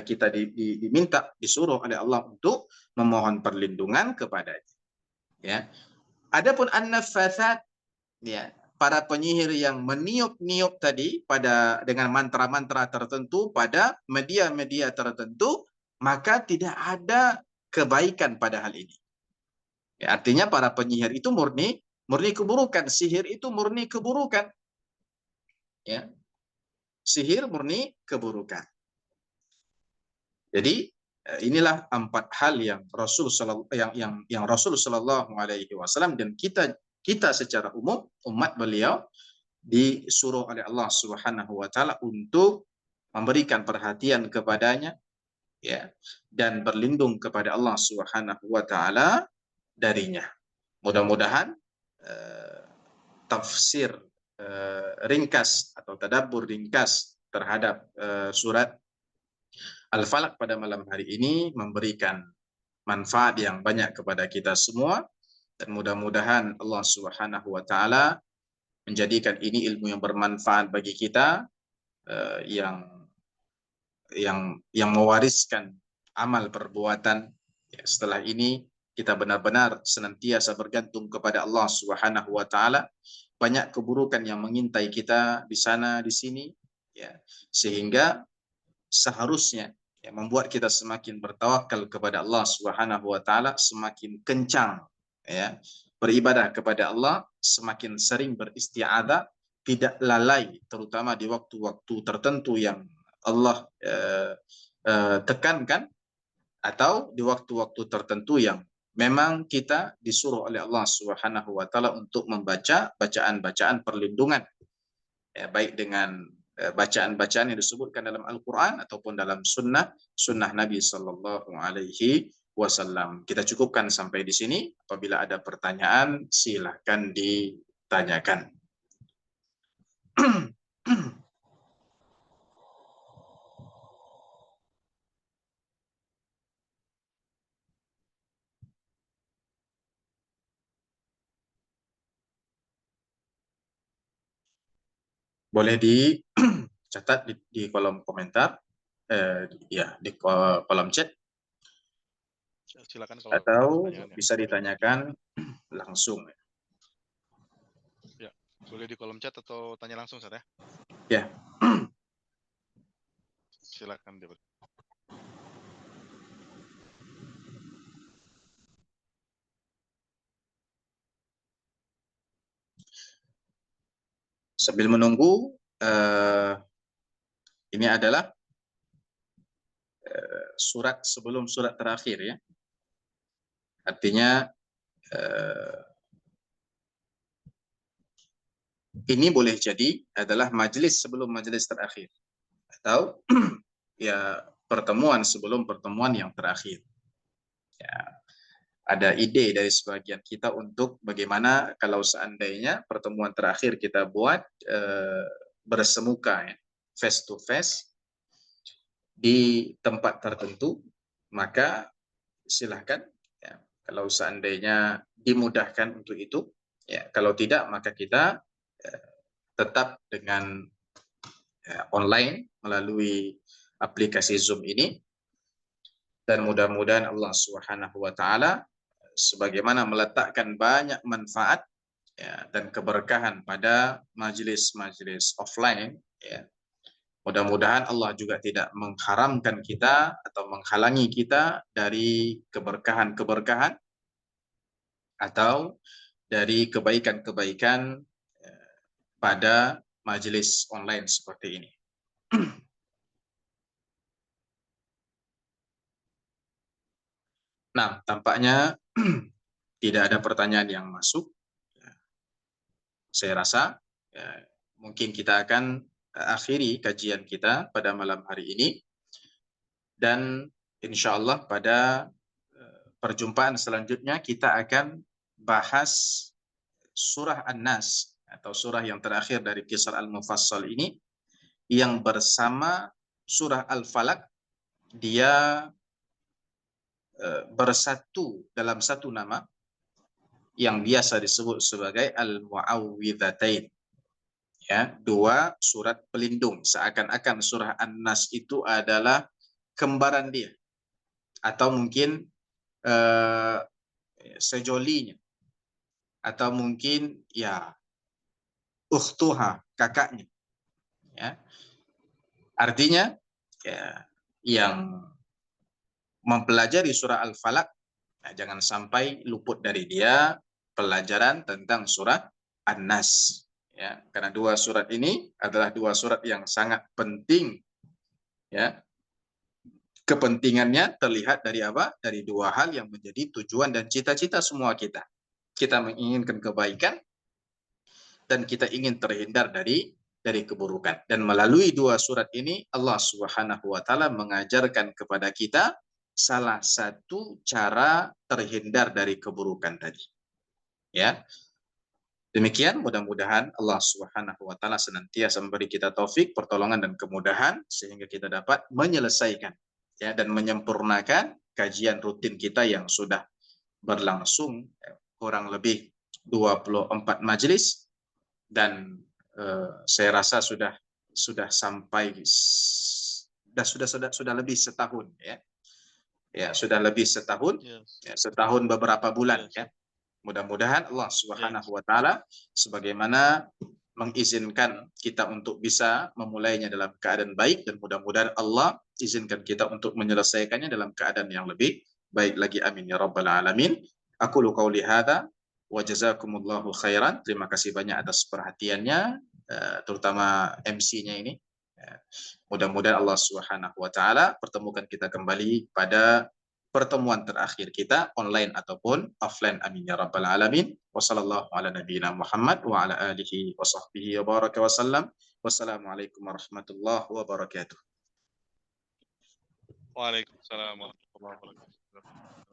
kita diminta, disuruh oleh Allah untuk memohon perlindungan kepadanya. Ya. Adapun an-naffathat, ya, para penyihir yang meniup-niup tadi dengan mantra-mantra tertentu pada media-media tertentu, maka tidak ada kebaikan pada hal ini. Ya, artinya para penyihir itu murni keburukan, sihir itu murni keburukan. Ya. Sihir murni keburukan. Jadi inilah 4 hal yang Rasul Shallallahu Alaihi Wasallam dan kita secara umum umat beliau disuruh oleh Allah Subhanahu Wa Taala untuk memberikan perhatian kepadanya, ya, dan berlindung kepada Allah Subhanahu Wa Taala darinya. Mudah-mudahan tafsir ringkas atau tadabbur ringkas terhadap surat Al-Falaq pada malam hari ini memberikan manfaat yang banyak kepada kita semua, dan mudah-mudahan Allah Subhanahu wa taala menjadikan ini ilmu yang bermanfaat bagi kita, yang mewariskan amal perbuatan. Ya, setelah ini kita benar-benar senantiasa bergantung kepada Allah Subhanahu wa taala. Banyak keburukan yang mengintai kita di sana di sini, ya, sehingga seharusnya ya, membuat kita semakin bertawakal kepada Allah Subhanahu wa taala, semakin kencang ya beribadah kepada Allah, semakin sering beristi'adzah, tidak lalai terutama di waktu-waktu tertentu yang Allah tekankan, atau di waktu-waktu tertentu yang memang kita disuruh oleh Allah Subhanahu wa taala untuk membaca bacaan-bacaan perlindungan, ya, baik dengan bacaan-bacaan yang disebutkan dalam Al-Qur'an ataupun dalam sunnah Nabi Sallallahu Alaihi Wasallam. Kita cukupkan sampai di sini. Apabila ada pertanyaan, silahkan ditanyakan. Boleh dicatat di kolom komentar, ya di kolom chat, Silakan kalau atau pertanyaannya. bisa ditanyakan langsung. Ya, boleh di kolom chat atau tanya langsung, Ustaz ya. Ya. Silakan Debat. Sambil menunggu, ini adalah surat sebelum surat terakhir ya. Artinya ini boleh jadi adalah majelis sebelum majelis terakhir, atau ya pertemuan sebelum pertemuan yang terakhir. Ya, ada ide dari sebagian kita untuk bagaimana kalau seandainya pertemuan terakhir kita buat bersemuka ya, face to face di tempat tertentu, maka silahkan ya, kalau seandainya dimudahkan untuk itu, ya, kalau tidak maka kita tetap dengan online melalui aplikasi Zoom ini, dan mudah-mudahan Allah Subhanahu wa taala sebagaimana meletakkan banyak manfaat ya, dan keberkahan pada majelis-majelis offline ya. Mudah-mudahan Allah juga tidak mengharamkan kita atau menghalangi kita dari keberkahan-keberkahan atau dari kebaikan-kebaikan pada majelis online seperti ini. Nah, tampaknya tidak ada pertanyaan yang masuk. Saya rasa mungkin kita akan akhiri kajian kita pada malam hari ini, dan insya Allah pada perjumpaan selanjutnya kita akan bahas surah An-Nas atau surah yang terakhir dari Kisar Al-Mufassal ini, yang bersama surah Al-Falaq dia bersatu dalam satu nama yang biasa disebut sebagai Al-Mu'awwidhatain. Ya, dua surat pelindung, seakan-akan surah An-Nas itu adalah kembaran dia, atau mungkin sejolinya, atau mungkin ya ukhtuha, kakaknya ya. Artinya ya, yang mempelajari surah Al-Falaq, nah, jangan sampai luput dari dia pelajaran tentang surat An-Nas ya, karena dua surat ini adalah dua surat yang sangat penting ya. Kepentingannya terlihat dari apa? Dari dua hal yang menjadi tujuan dan cita-cita semua kita. Kita menginginkan kebaikan dan kita ingin terhindar dari keburukan. Dan melalui dua surat ini Allah Subhanahu wa taala mengajarkan kepada kita salah satu cara terhindar dari keburukan tadi. Ya. Demikian, mudah-mudahan Allah Subhanahu wa taala senantiasa memberi kita taufik, pertolongan dan kemudahan sehingga kita dapat menyelesaikan ya dan menyempurnakan kajian rutin kita yang sudah berlangsung kurang lebih 24 majelis dan saya rasa sudah sampai sudah lebih setahun ya. Ya, sudah lebih setahun, Yes. ya, setahun beberapa bulan Yes. ya. Mudah-mudahan Allah Yes. Subhanahu wa taala sebagaimana mengizinkan kita untuk bisa memulainya dalam keadaan baik, dan mudah-mudahan Allah izinkan kita untuk menyelesaikannya dalam keadaan yang lebih baik lagi. Amin ya rabbal alamin. Aqulu qauli hadza wa jazakumullahu khairan. Terima kasih banyak atas perhatiannya, terutama MC-nya ini. Mudah-mudahan Allah Subhanahu wa taala pertemukan kita kembali pada pertemuan terakhir kita online ataupun offline. Amin ya rabbal alamin. Wassallallahu ala nabiyyina Muhammad wa ala alihi wa sahbihi wa baraka wa sallam. Wassalamualaikum warahmatullahi wabarakatuh. Waalaikumsalam warahmatullahi wabarakatuh.